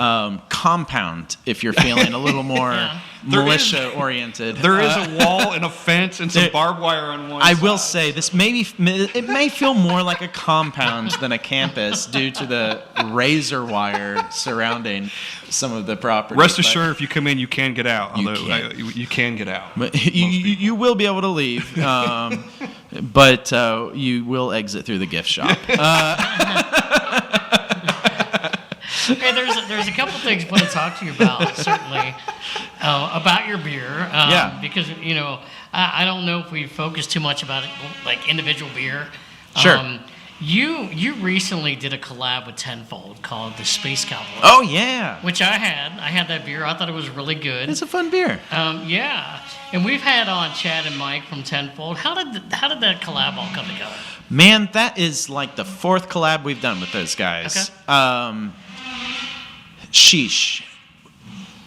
Compound, if you're feeling a little more militia-oriented. There is a wall and a fence and some barbed wire on one I side. will say, it may feel more like a compound than a campus due to the razor wire surrounding some of the property. Rest assured, if you come in, you can get out. You can get out. But you will be able to leave, but you will exit through the gift shop. Hey, there's a couple things I want to talk to you about, certainly, about your beer. Because, I don't know if we focus too much about it, like individual beer. Sure. You recently did a collab with Tenfold called the Space Cowboy. Oh, yeah. Which I had that beer. I thought it was really good. It's a fun beer. And we've had on Chad and Mike from Tenfold. How did that collab all come together? Man, that is like the 4th collab we've done with those guys. Okay. Sheesh.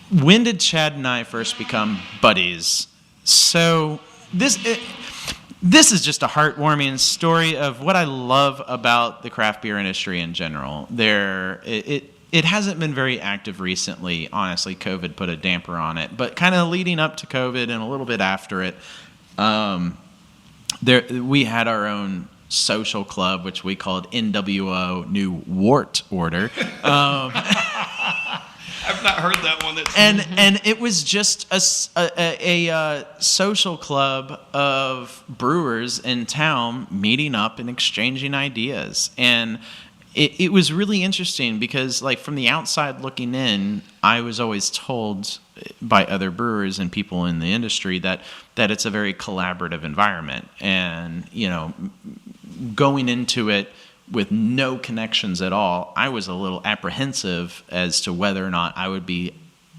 When did Chad and I first become buddies? So this is just a heartwarming story of what I love about the craft beer industry in general. It hasn't been very active recently. Honestly, COVID put a damper on it. But kind of leading up to COVID and a little bit after it, we had our own social club, which we called NWO New Wart Order. I've not heard that one. And it was just a social club of brewers in town meeting up and exchanging ideas. And it was really interesting because, like, from the outside looking in, I was always told by other brewers and people in the industry that it's a very collaborative environment. And, going into it with no connections at all, I was a little apprehensive as to whether or not I would be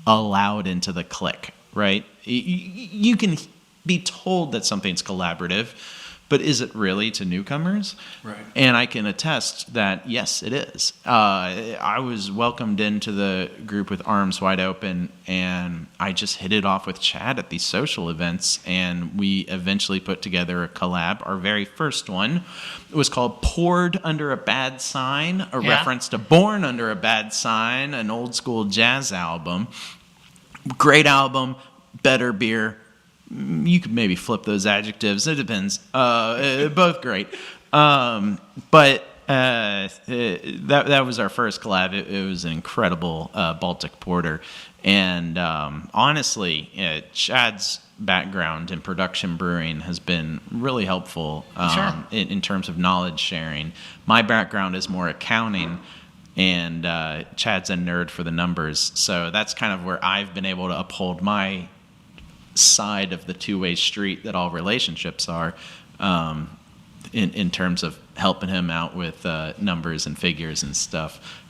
allowed into the clique, right? You can be told that something's collaborative, but is it really to newcomers? Right. And I can attest that, yes, it is. I was welcomed into the group with arms wide open, and I just hit it off with Chad at these social events, and we eventually put together a collab. Our very first one was called Poured Under a Bad Sign, a reference to Born Under a Bad Sign, an old school jazz album. Great album, better beer. You could maybe flip those adjectives. It depends. Both great. But that was our first collab. It was an incredible Baltic Porter. And honestly, Chad's background in production brewing has been really helpful in terms of knowledge sharing. My background is more accounting. And Chad's a nerd for the numbers. So that's kind of where I've been able to uphold my side of the two-way street that all relationships are, in terms of helping him out with numbers and figures and stuff.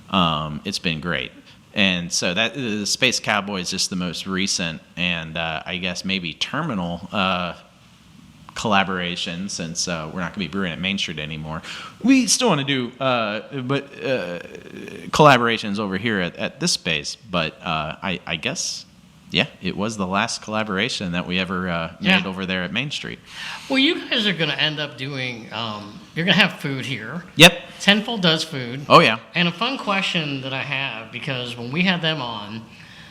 It's been great. And so that the Space Cowboy is just the most recent and I guess maybe terminal collaboration, since we're not going to be brewing at Main Street anymore. We still want to do collaborations over here at this space, but I guess, yeah, it was the last collaboration that we ever made over there at Main Street. Well, you guys are going to end up doing, you're going to have food here. Yep. Tenfold does food. Oh, yeah. And a fun question that I have, because when we had them on,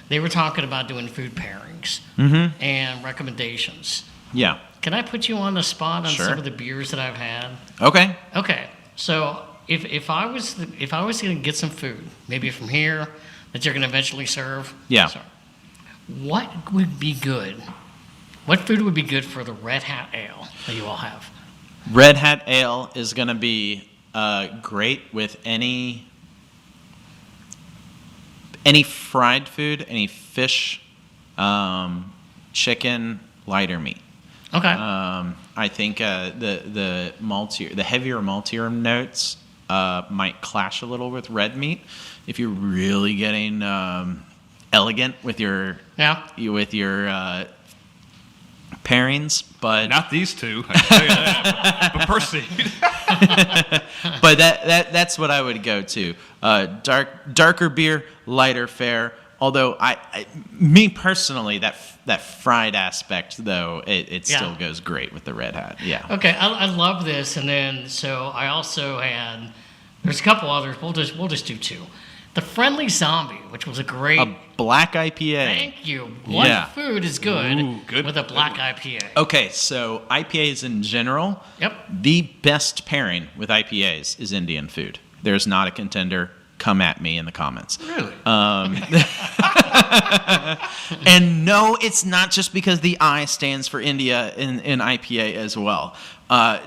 they were talking about doing food pairings and recommendations. Yeah. Can I put you on the spot on Sure. some of the beers that I've had? Okay. Okay. So if I was going to get some food, maybe from here that you're going to eventually serve. Yeah. Sorry, what would be good? What food would be good for the Red Hat Ale that you all have? Red Hat Ale is going to be great with any fried food, any fish, chicken, lighter meat. Okay. I think the heavier maltier notes might clash a little with red meat if you're really getting elegant with your pairings, but Not these two, I can tell you that. But proceed. but that's what I would go to. Darker beer, lighter fare. Although me personally, that fried aspect though, it still goes great with the Red Hat. Yeah. Okay, I love this, and then so I also had. There's a couple others. We'll just do two. The Friendly Zombie, which was a black IPA. Thank you. What food is good, Ooh, good with a black IPA? Okay, so IPAs in general, Yep. the best pairing with IPAs is Indian food. There's not a contender. Come at me in the comments. Really? And no, it's not just because the I stands for India in IPA as well.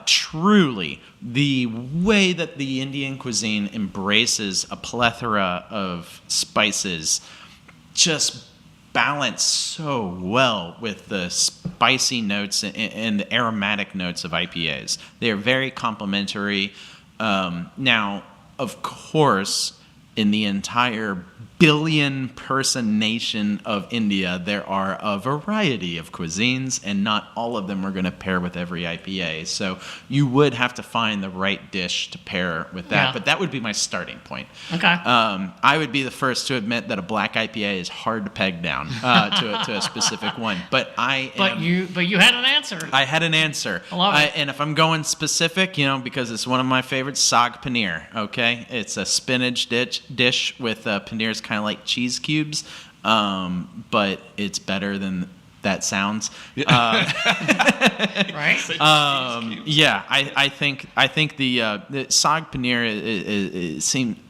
Truly, the way that the Indian cuisine embraces a plethora of spices just balance so well with the spicy notes and the aromatic notes of IPAs. They are very complementary. Now, of course, in the entire billion-person nation of India, there are a variety of cuisines, and not all of them are going to pair with every IPA. So you would have to find the right dish to pair with that. Yeah. But that would be my starting point. Okay. I would be the first to admit that a black IPA is hard to peg down to a specific one. But you had an answer. I had an answer. I love it. And if I'm going specific, because it's one of my favorites, Saag Paneer, okay? It's a spinach dish with paneer's kind of like cheese cubes, but it's better than that sounds. Right? Yeah, I think the Saag Paneer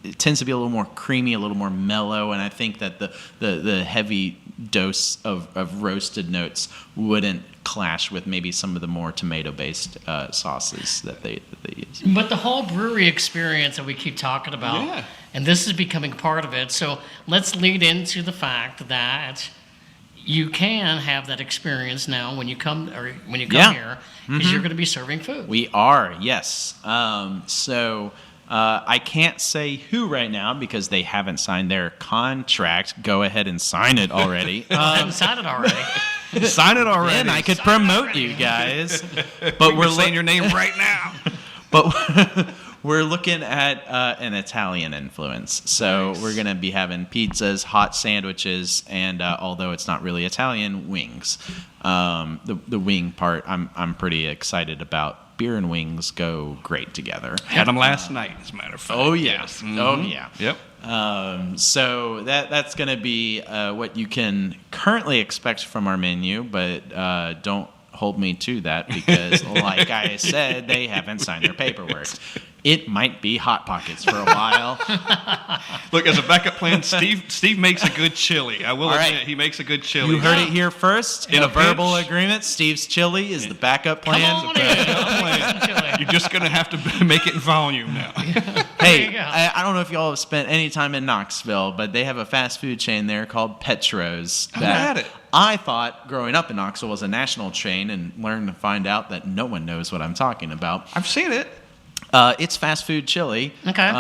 it tends to be a little more creamy, a little more mellow, and I think that the heavy dose of roasted notes wouldn't clash with maybe some of the more tomato-based sauces that they use. But the whole brewery experience that we keep talking about, and this is becoming part of it. So let's lead into the fact that you can have that experience now when you come here, because you're going to be serving food. We are, yes. So I can't say who right now because they haven't signed their contract. Go ahead and sign it already. I haven't signed it already. Sign it already. And I could promote you guys. But we're saying your name right now. But we're looking at an Italian influence. So We're going to be having pizzas, hot sandwiches, and although it's not really Italian, wings. The wing part I'm pretty excited about. Beer and wings go great together. Had them last night, as a matter of fact. Oh, yeah. Yes. Mm-hmm. Oh, yeah. Yep. So that's going to be what you can currently expect from our menu, but don't hold me to that because, like I said, they haven't signed their paperwork. It might be Hot Pockets for a while. Look, as a backup plan, Steve makes a good chili. I will admit, he makes a good chili. You heard it here first. In a verbal agreement, Steve's chili is the backup plan. Come on in. You're just going to have to make it in volume now. Hey, I don't know if y'all have spent any time in Knoxville, but they have a fast food chain there called Petro's. I've had it. I thought growing up in Knoxville was a national chain and learned to find out that no one knows what I'm talking about. I've seen it. It's fast food chili. Okay.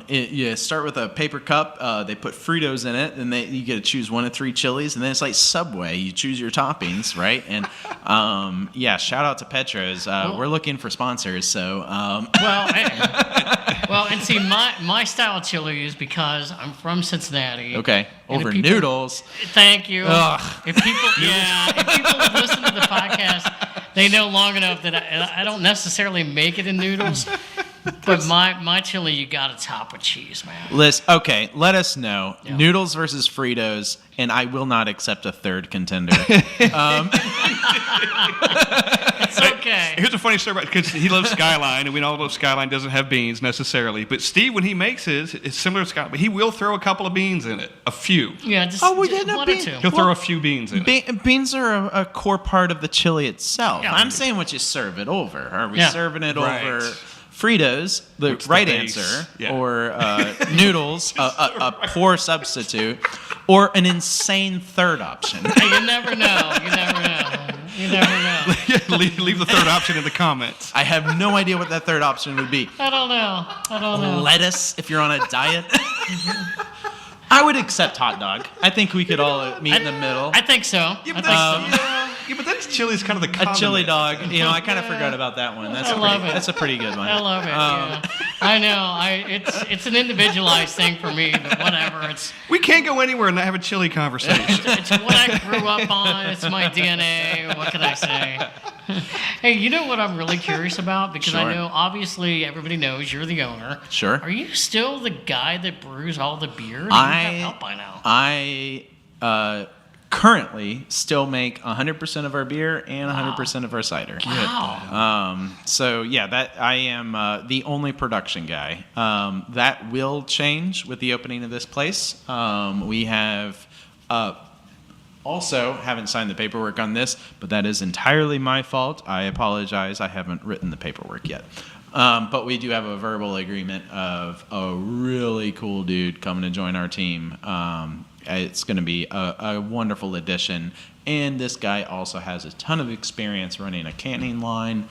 You start with a paper cup. They put Fritos in it, and you get to choose one of three chilies, and then it's like Subway. You choose your toppings, right? And shout out to Petro's. We're looking for sponsors. So and see, my style of chili is because I'm from Cincinnati. Okay. And Over noodles. Thank you. Ugh. If people listen to the podcast, they know long enough that I don't necessarily make it in noodles. But my chili, you got to top with cheese, man. Let us know. Yeah. Noodles versus Fritos, and I will not accept a third contender. It's okay. Here's a funny story about because he loves Skyline, and we all know Skyline doesn't have beans necessarily. But Steve, when he makes his, it's similar to Skyline, but he will throw a couple of beans in it, a few. Yeah, just one or two. He'll throw a few beans in it. Beans are a core part of the chili itself. Yeah. I'm saying what you serve it over. Are we serving it over Fritos, the right answer, or noodles, a poor substitute, or an insane third option? You never know. You never know. Leave the third option in the comments. I have no idea what that third option would be. I don't know. Lettuce, if you're on a diet. I would accept hot dog. I think we could all meet in the middle. I think so. But that's chili's kind of the condiment. A chili dog. I kind of forgot about that one. That's a pretty good one. I love it. I know. It's an individualized thing for me, but whatever. We can't go anywhere and not have a chili conversation. It's what I grew up on. It's my DNA. What can I say? Hey, you know what I'm really curious about? Because I know, obviously, everybody knows you're the owner. Sure. Are you still the guy that brews all the beer? You have help by now. I currently still make 100% of our beer and 100% of our cider. Wow. So that I am the only production guy. That will change with the opening of this place. We have also haven't signed the paperwork on this, but that is entirely my fault. I apologize. I haven't written the paperwork yet. But we do have a verbal agreement of a really cool dude coming to join our team. It's going to be a wonderful addition. And this guy also has a ton of experience running a canning line,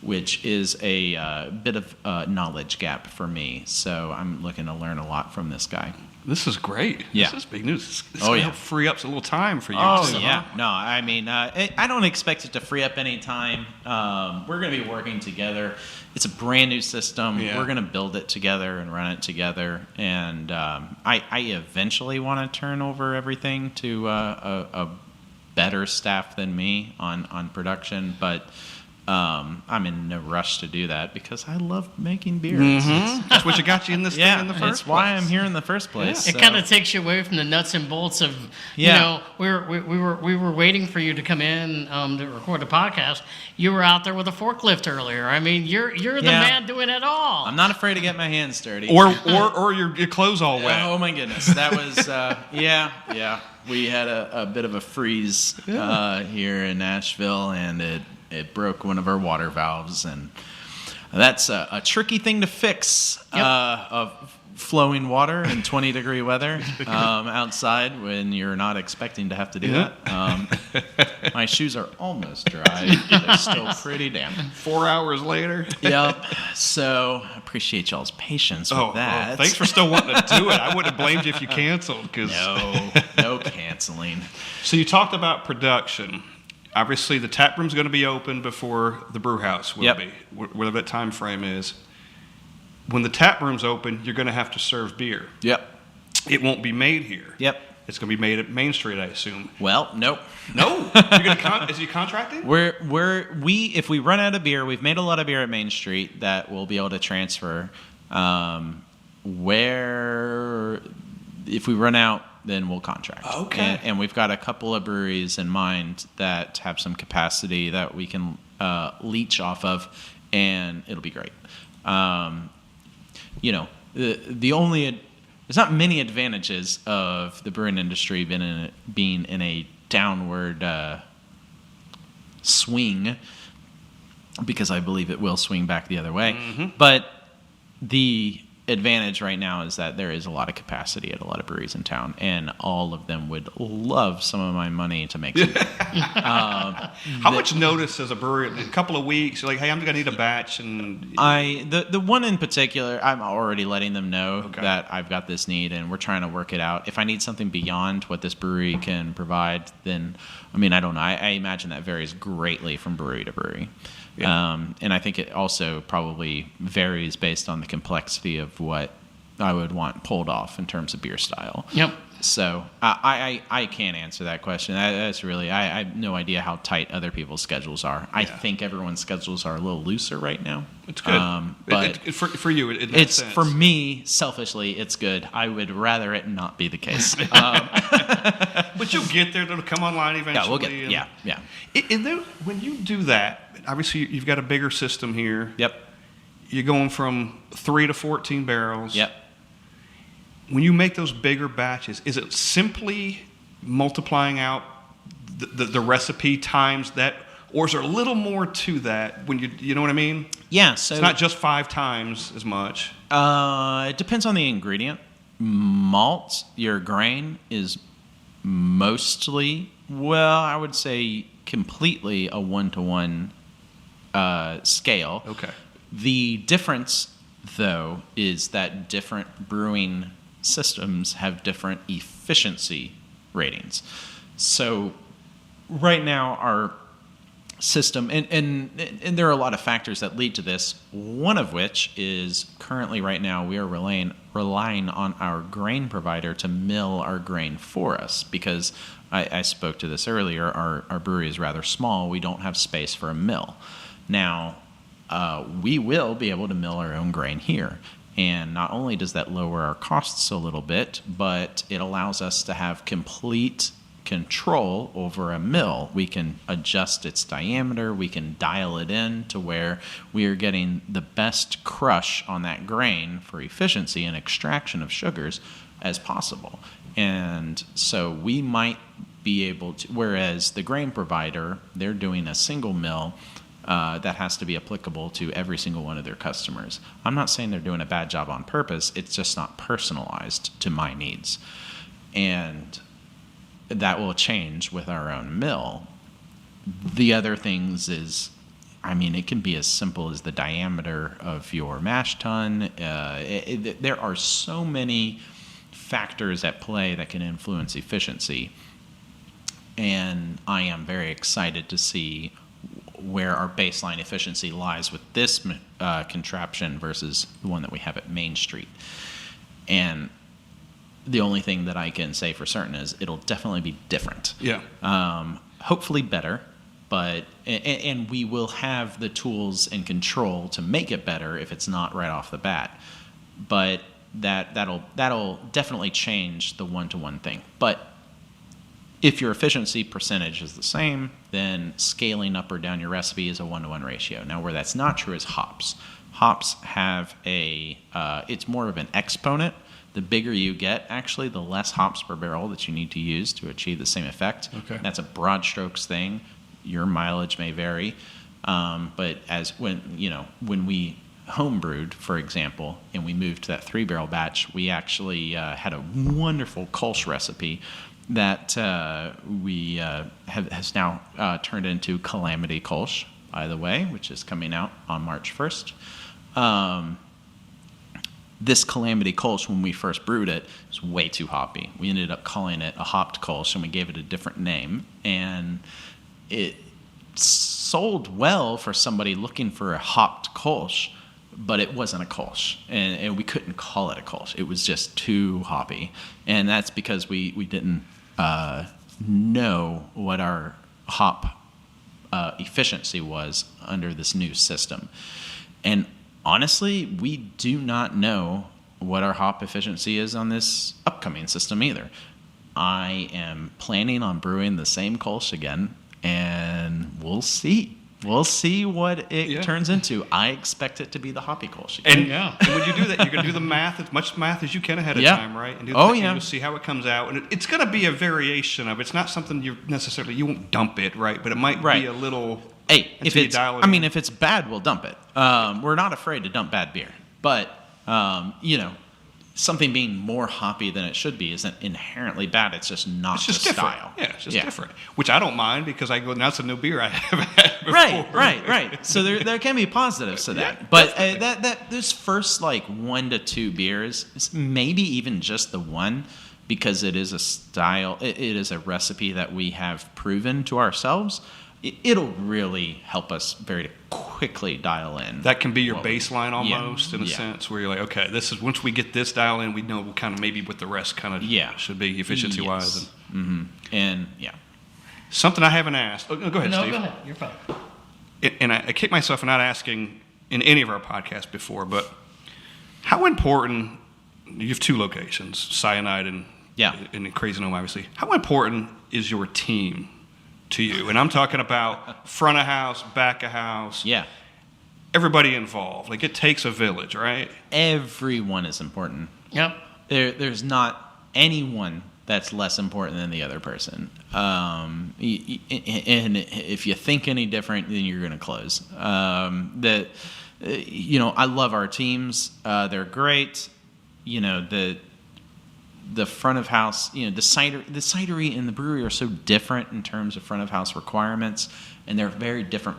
which is a bit of a knowledge gap for me. So I'm looking to learn a lot from this guy. This is great. Yeah. This is big news. This is going to free up a little time for you. Yeah. No, I mean, I don't expect it to free up any time. We're going to be working together. It's a brand new system. Yeah. We're going to build it together and run it together. And I eventually want to turn over everything to a better staff than me on production. But I'm in no rush to do that because I love making beer. Mm-hmm. That's what got you in this thing in the first place. It's why I'm here in the first place. Yeah. It kind of takes you away from the nuts and bolts of, we were waiting for you to come in to record the podcast. You were out there with a forklift earlier. I mean, you're the man doing it all. I'm not afraid to get my hands dirty. Or your clothes all wet. Oh my goodness. That was, we had a bit of a freeze here in Nashville, and it broke one of our water valves, and that's a tricky thing to fix. Of flowing water in 20-degree weather outside when you're not expecting to have to do that. My shoes are almost dry. They're still pretty damp. 4 hours later. Yep. So I appreciate y'all's patience with that. Well, thanks for still wanting to do it. I wouldn't have blamed you if you canceled. No canceling. So you talked about production. Obviously, the tap room's going to be open before the brew house will be, whatever that time frame is. When the tap room's open, you're going to have to serve beer. Yep. It won't be made here. Yep. It's going to be made at Main Street, I assume. Well, nope. No? You're going to is he contracting? If we run out of beer, we've made a lot of beer at Main Street that we'll be able to transfer. If we run out, then we'll contract. Okay. And we've got a couple of breweries in mind that have some capacity that we can leach off of, and it'll be great. There's not many advantages of the brewing industry being in a downward swing, because I believe it will swing back the other way. Mm-hmm. But the advantage right now is that there is a lot of capacity at a lot of breweries in town, and all of them would love some of my money to make some beer. How much notice as a brewery? A couple of weeks, you're like, hey, I'm going to need a batch. And the one in particular, I'm already letting them know that I've got this need, and we're trying to work it out. If I need something beyond what this brewery can provide, then, I don't know. I imagine that varies greatly from brewery to brewery. Yeah. And I think it also probably varies based on the complexity of what I would want pulled off in terms of beer style. Yep. So I can't answer that question. That's really, I have no idea how tight other people's schedules are. I think everyone's schedules are a little looser right now. It's good. But for you, it makes it's sense. For me, selfishly, it's good. I would rather it not be the case. But you'll get there. It'll come online eventually. Yeah, we'll get. Yeah. And then when you do that, obviously you've got a bigger system here. Yep. You're going from 3 to 14 barrels. Yep. When you make those bigger batches, is it simply multiplying out the recipe times that, or is there a little more to that? When you know what I mean? Yeah. So it's not just 5 times as much. It depends on the ingredient. Malt, your grain, is mostly, well, I would say completely a 1-to-1 scale. Okay. The difference, though, is that different brewing systems have different efficiency ratings. So right now our system, and there are a lot of factors that lead to this, one of which is currently right now we are relying on our grain provider to mill our grain for us, because I spoke to this earlier, our brewery is rather small. We don't have space for a mill. Now, we will be able to mill our own grain here. And not only does that lower our costs a little bit, but it allows us to have complete control over a mill. We can adjust its diameter. We can dial it in to where we are getting the best crush on that grain for efficiency and extraction of sugars as possible. And so we might be able to, whereas the grain provider, they're doing a single mill that has to be applicable to every single one of their customers. I'm not saying they're doing a bad job on purpose. It's just not personalized to my needs. And that will change with our own mill. The other things is, it can be as simple as the diameter of your mash tun. There are so many factors at play that can influence efficiency. And I am very excited to see where our baseline efficiency lies with this contraption versus the one that we have at Main Street. And the only thing that I can say for certain is it'll definitely be different. Yeah. Hopefully better, but and we will have the tools and control to make it better if it's not right off the bat. But that'll definitely change the 1-to-1 thing. But if your efficiency percentage is the same, then scaling up or down your recipe is a 1-to-1 ratio. Now, where that's not true is hops. Hops have it's more of an exponent. The bigger you get, actually, the less hops per barrel that you need to use to achieve the same effect. Okay. That's a broad strokes thing. Your mileage may vary. But when we homebrewed, for example, and we moved to that 3-barrel batch, we actually had a wonderful Kolsch recipe that has now turned into Calamity Kolsch, by the way, which is coming out on March 1st. This Calamity Kolsch, when we first brewed it, was way too hoppy. We ended up calling it a hopped Kolsch, and we gave it a different name. And it sold well for somebody looking for a hopped Kolsch, but it wasn't a Kolsch, and we couldn't call it a Kolsch. It was just too hoppy, and that's because we didn't know what our hop efficiency was under this new system. And honestly, we do not know what our hop efficiency is on this upcoming system either. I am planning on brewing the same Kolsch again, and we'll see. We'll see what it turns into. I expect it to be the hoppy Kolsch again. And when you do that, you're going to do the math, as much math as you can ahead of time, right? And and you'll see how it comes out. And it's going to be a variation of it. It's not something you won't dump it, right? But it might be a little... Hey, if it's bad, we'll dump it. We're not afraid to dump bad beer. But, something being more hoppy than it should be isn't inherently bad. It's just not the style. Yeah, it's just different. Which I don't mind because I go, that's a new beer I haven't had before. Right. So there can be positives to that. But that this first 1 to 2 beers, maybe even just the one, because it is a style, it is a recipe that we have proven to ourselves, it'll really help us very quickly dial in. That can be your baseline almost in a sense, where you're like, okay, this is once we get this dial in, we know kind of maybe what the rest kind of should be efficiency wise. And something I haven't asked. Oh, go ahead, no, Steve. Go ahead. You're fine. And I kick myself for not asking in any of our podcasts before, but how important? You have 2 locations, Cyanide and Crazy Gnome, obviously. How important is your team to you? And I'm talking about front of house, back of house. Yeah. Everybody involved. Like, it takes a village, right? Everyone is important. Yep. There's not anyone that's less important than the other person. And if you think any different, then you're going to close. I love our teams. They're great. The front of house, the cidery and the brewery are so different in terms of front of house requirements, and they're very different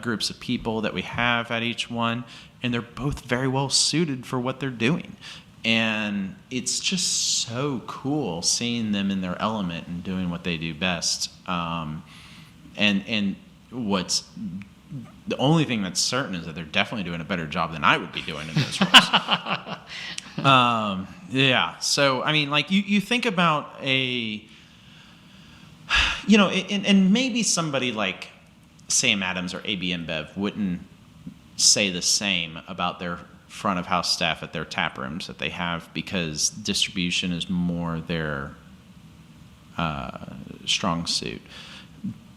groups of people that we have at each one, and they're both very well suited for what they're doing. And it's just so cool seeing them in their element and doing what they do best. And what's the only thing that's certain is that they're definitely doing a better job than I would be doing in those roles. So, I mean, like you think about and maybe somebody like Sam Adams or AB InBev wouldn't say the same about their front of house staff at their tap rooms that they have, because distribution is more their strong suit.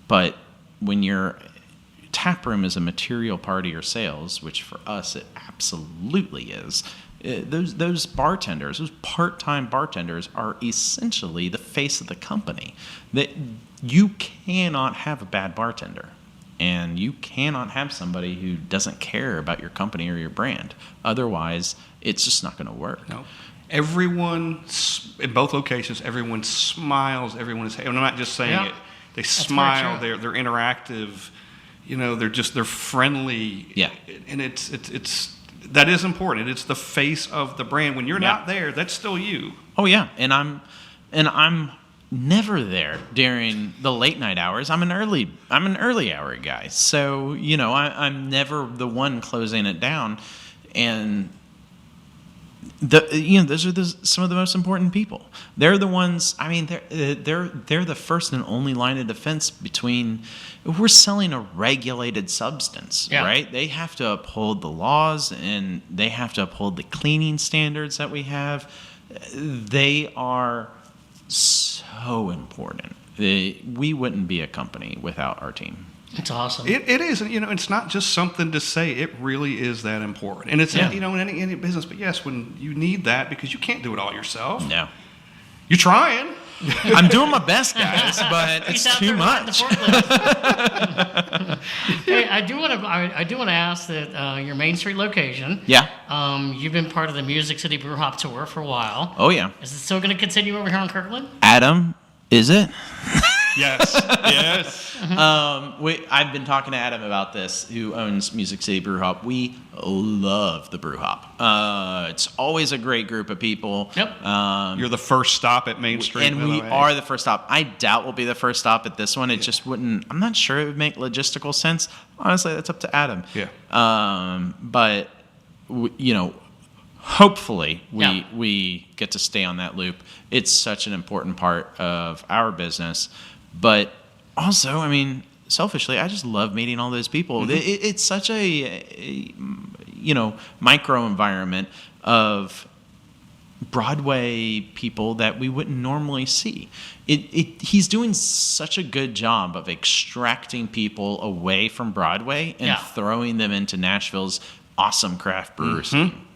But when your tap room is a material part of your sales, which for us it absolutely is, those bartenders, those part-time bartenders, are essentially the face of the company. That you cannot have a bad bartender. And you cannot have somebody who doesn't care about your company or your brand. Otherwise, it's just not going to work. No. Everyone, in both locations, everyone smiles. Everyone is, and I'm not just saying it. They smile. They're interactive. They're friendly. Yeah. And it's that is important. It's the face of the brand. When you're not there, that's still you. Oh yeah. And I'm never there during the late night hours. I'm an early hour guy. So, I'm never the one closing it down. And those are some of the most important people. They're the ones, I mean, they're the first and only line of defense between, if we're selling a regulated substance, right? They have to uphold the laws, and they have to uphold the cleaning standards that we have. They are so important. We wouldn't be a company without our team. It's awesome. It is. It's not just something to say. It really is that important. And it's, in any business. But yes, when you need that, because you can't do it all yourself. No. You're trying. I'm doing my best, guys, but it's too much. Hey, I do want to ask that your Main Street location. Yeah. You've been part of the Music City Brew Hop Tour for a while. Oh yeah. Is it still going to continue over here in Kirkland? Adam, is it? Yes. Yes. I've been talking to Adam about this, who owns Music City Brew Hop. We love the Brew Hop. It's always a great group of people. Yep. You're the first stop at Main Street. And we are the first stop. I doubt we'll be the first stop at this one. It just wouldn't, I'm not sure it would make logistical sense. Honestly, that's up to Adam. Yeah. But, hopefully we get to stay on that loop. It's such an important part of our business. But also, I mean, selfishly, I just love meeting all those people. Mm-hmm. It's such a micro environment of Broadway people that we wouldn't normally see. He's doing such a good job of extracting people away from Broadway and throwing them into Nashville's awesome craft brewer scene.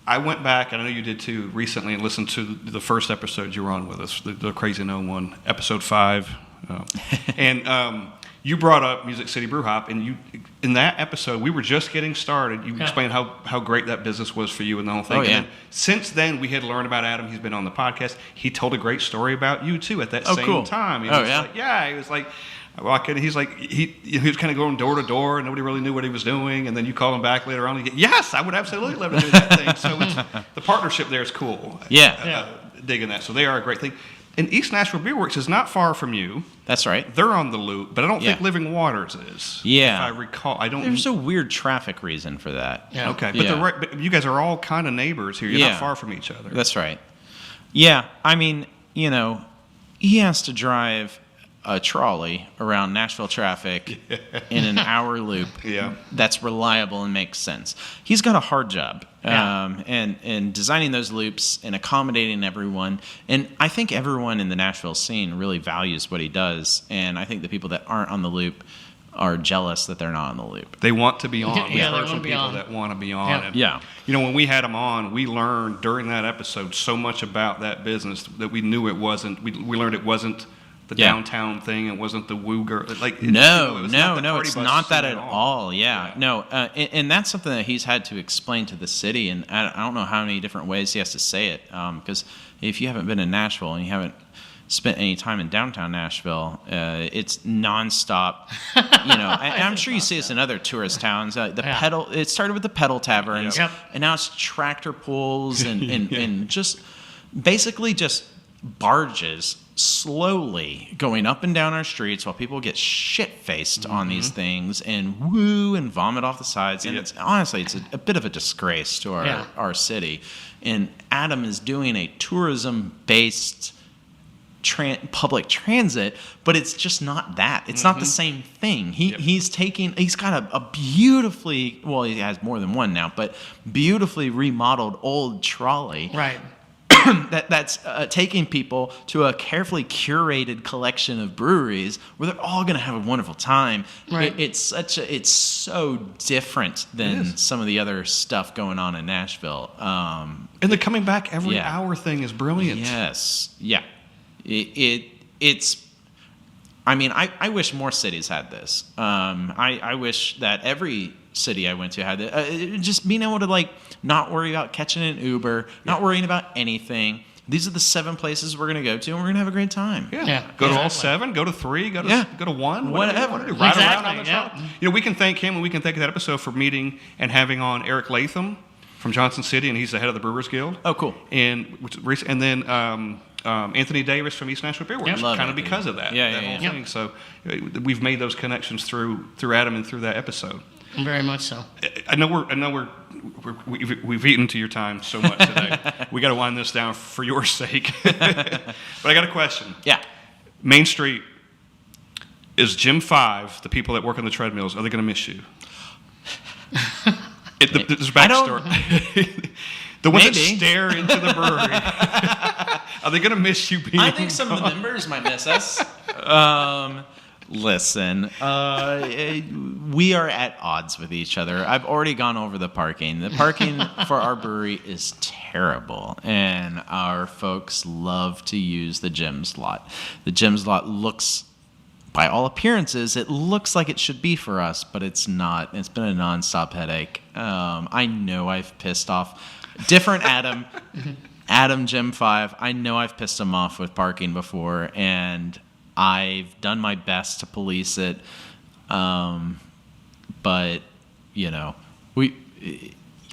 I went back, and I know you did too, recently, and listened to the first episode you were on with us, the Crazy Gnome one, episode 5. And you brought up Music City Brew Hop, and in that episode, we were just getting started. You explained how great that business was for you and the whole thing. Oh, yeah. And then, since then, we had learned about Adam. He's been on the podcast. He told a great story about you, too, at that same time. He was like, he's like, he was kind of going door to door, and nobody really knew what he was doing. And then you call him back later on, and you get, yes, I would absolutely love to do that thing. So the partnership there is cool. Yeah. Digging that. So they are a great thing. And East Nashville Beer Works is not far from you. That's right. They're on the loop, but I don't think Living Waters is. Yeah. If I recall. I don't. There's a weird traffic reason for that. Yeah. Okay. But, but you guys are all kind of neighbors here. You're not far from each other. That's right. Yeah. I mean, you know, he has to drive a trolley around Nashville traffic in an hour loop that's reliable and makes sense. He's got a hard job. And designing those loops and accommodating everyone. And I think everyone in the Nashville scene really values what he does. And I think the people that aren't on the loop are jealous that they're not on the loop. They want to be on. We've they heard from people on. that want to be on. Yeah. And, you know, when we had him on, we learned during that episode so much about that business that we knew it wasn't. We learned it wasn't the downtown thing. It wasn't the woo girl. Like it's not that at all. Yeah. No, and that's something that he's had to explain to the city, and I don't know how many different ways he has to say it. Because if you haven't been in Nashville and you haven't spent any time in downtown Nashville, it's nonstop. You know, I'm sure you see this in other tourist towns. Pedal. It started with the pedal taverns, and now it's tractor pulls and just basically just barges slowly going up and down our streets while people get shit-faced on these things and woo and vomit off the sides. And it's honestly, it's a bit of a disgrace to our city. And Adam is doing a tourism-based public transit, but it's just not that. It's not the same thing. He's got a beautifully, well, he has more than one now, but beautifully remodeled old trolley. Right. that's taking people to a carefully curated collection of breweries where they're all going to have a wonderful time. Right. It's so different than some of the other stuff going on in Nashville. And the coming back every hour thing is brilliant. Yes. Yeah. It's. I mean, I wish more cities had this. I wish that every city I went to had it. Just being able to not worry about catching an Uber, not worrying about anything. These are the 7 places we're going to go to, and we're going to have a great time. Go to all 7, go to 3, go to 1, whatever. Ride around on the truck. You know, we can thank him, and we can thank that episode for meeting and having on Eric Latham from Johnson City, and he's the head of the Brewers Guild. Oh, cool. And then Anthony Davis from East Nashville Beer Works, kind of because of that whole thing. So we've made those connections through Adam and through that episode. Very much so. I know we've eaten to your time so much today. We got to wind this down for your sake. But I got a question. Yeah. Main Street is Gym 5. The people that work on the treadmills, are they going to miss you? There's backstory. The ones that stare into the brewery. Are they going to miss you being? I think some of the members might miss us. Listen, we are at odds with each other. I've already gone over the parking. The parking for our brewery is terrible, and our folks love to use the gym slot. The gym slot looks, by all appearances, it looks like it should be for us, but it's not. It's been a nonstop headache. I know I've pissed off different Adam. Adam Gym 5, I know I've pissed him off with parking before, and I've done my best to police it. But, you know,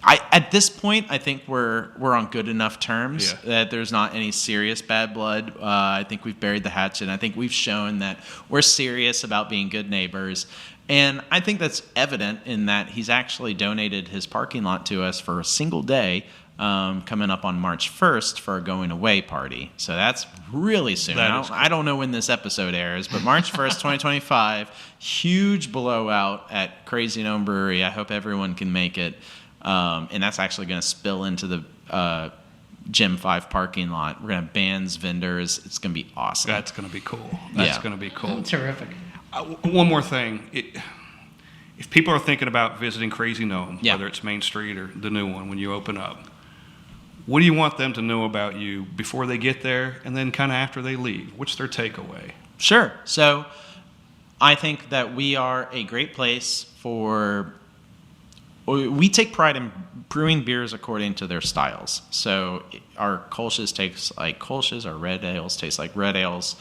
at this point, I think we're on good enough terms that there's not any serious bad blood. I think we've buried the hatchet, and I think we've shown that we're serious about being good neighbors. And I think that's evident in that he's actually donated his parking lot to us for a single day, coming up on March 1st for a going away party. So that's really soon. I don't know when this episode airs, but March 1st, 2025, huge blowout at Crazy Gnome Brewery. I hope everyone can make it. And that's actually going to spill into the Gym 5 parking lot. We're going to have bands, vendors. It's going to be awesome. That's going to be cool. That's going to be cool. Terrific. One more thing. If people are thinking about visiting Crazy Gnome, whether it's Main Street or the new one when you open up, what do you want them to know about you before they get there and then kind of after they leave? What's their takeaway? Sure. So I think that we are a great place we take pride in brewing beers according to their styles. So our Kolsch's taste like Kolsch's, our red ales taste like red ales,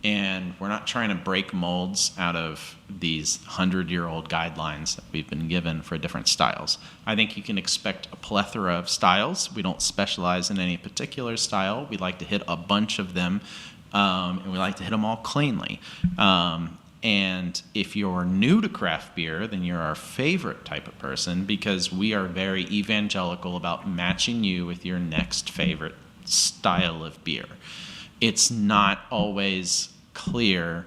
and we're not trying to break molds out of these 100-year-old guidelines that we've been given for different styles. I think you can expect a plethora of styles. We don't specialize in any particular style. We like to hit a bunch of them and we like to hit them all cleanly. And if you're new to craft beer, then you're our favorite type of person, because we are very evangelical about matching you with your next favorite style of beer. It's not always clear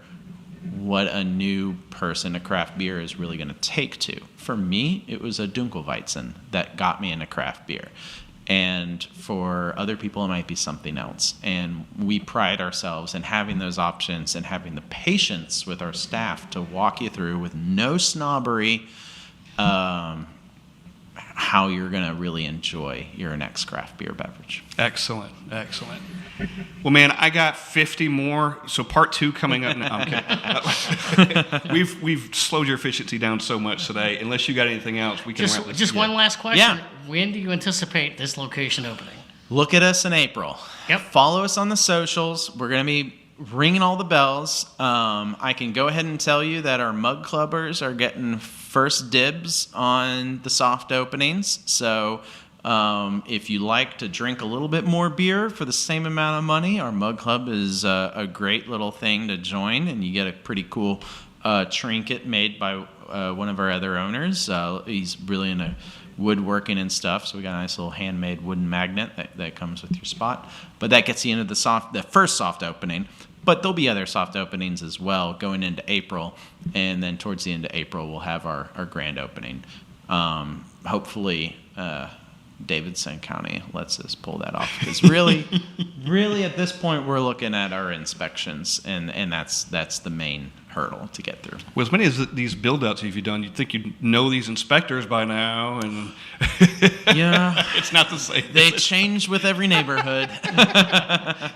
what a new person to craft beer is really going to take to. For me, it was a Dunkelweizen that got me into craft beer. And for other people, it might be something else. And we pride ourselves in having those options and having the patience with our staff to walk you through with no snobbery how you're going to really enjoy your next craft beer beverage. Excellent. Well, man, I got 50 more. So part 2 coming up. No, I'm kidding. We've slowed your efficiency down so much today. Unless you got anything else, we can wrap this. Just one last question. Yeah. When do you anticipate this location opening? Look at us in April. Yep. Follow us on the socials. We're going to be ringing all the bells. I can go ahead and tell you that our mug clubbers are getting first dibs on the soft openings. So if you like to drink a little bit more beer for the same amount of money, our mug club is a great little thing to join, and you get a pretty cool trinket made by one of our other owners. He's really into woodworking and stuff, so we got a nice little handmade wooden magnet that comes with your spot. But that gets you into the first soft opening. But there'll be other soft openings as well going into April, and then towards the end of April we'll have our grand opening. Hopefully Davidson County lets us pull that off, because really at this point we're looking at our inspections, and that's the main hurdle to get through. Well, as many as these build-outs you've done, you'd think you'd know these inspectors by now, and yeah, it's not the same. They change with every neighborhood.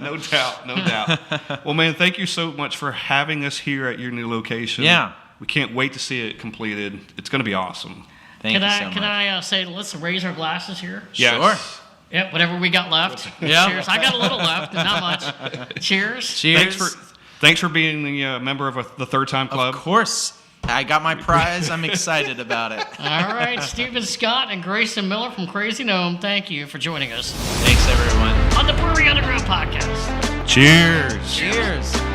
No doubt. Well, man, thank you so much for having us here at your new location. Yeah. We can't wait to see it completed. It's going to be awesome. Thank you so much. Can I say, let's raise our glasses here? Yes. Sure. Yep, whatever we got left. Yeah. Cheers. I got a little left, not much. Cheers. Cheers. Thanks for being the member of the Third Time Club. Of course. I got my prize. I'm excited about it. All right, Sullivan Scott and Grayson Miller from Crazy Gnome, thank you for joining us Thanks, everyone. on the Brewery Underground podcast. Cheers. Cheers.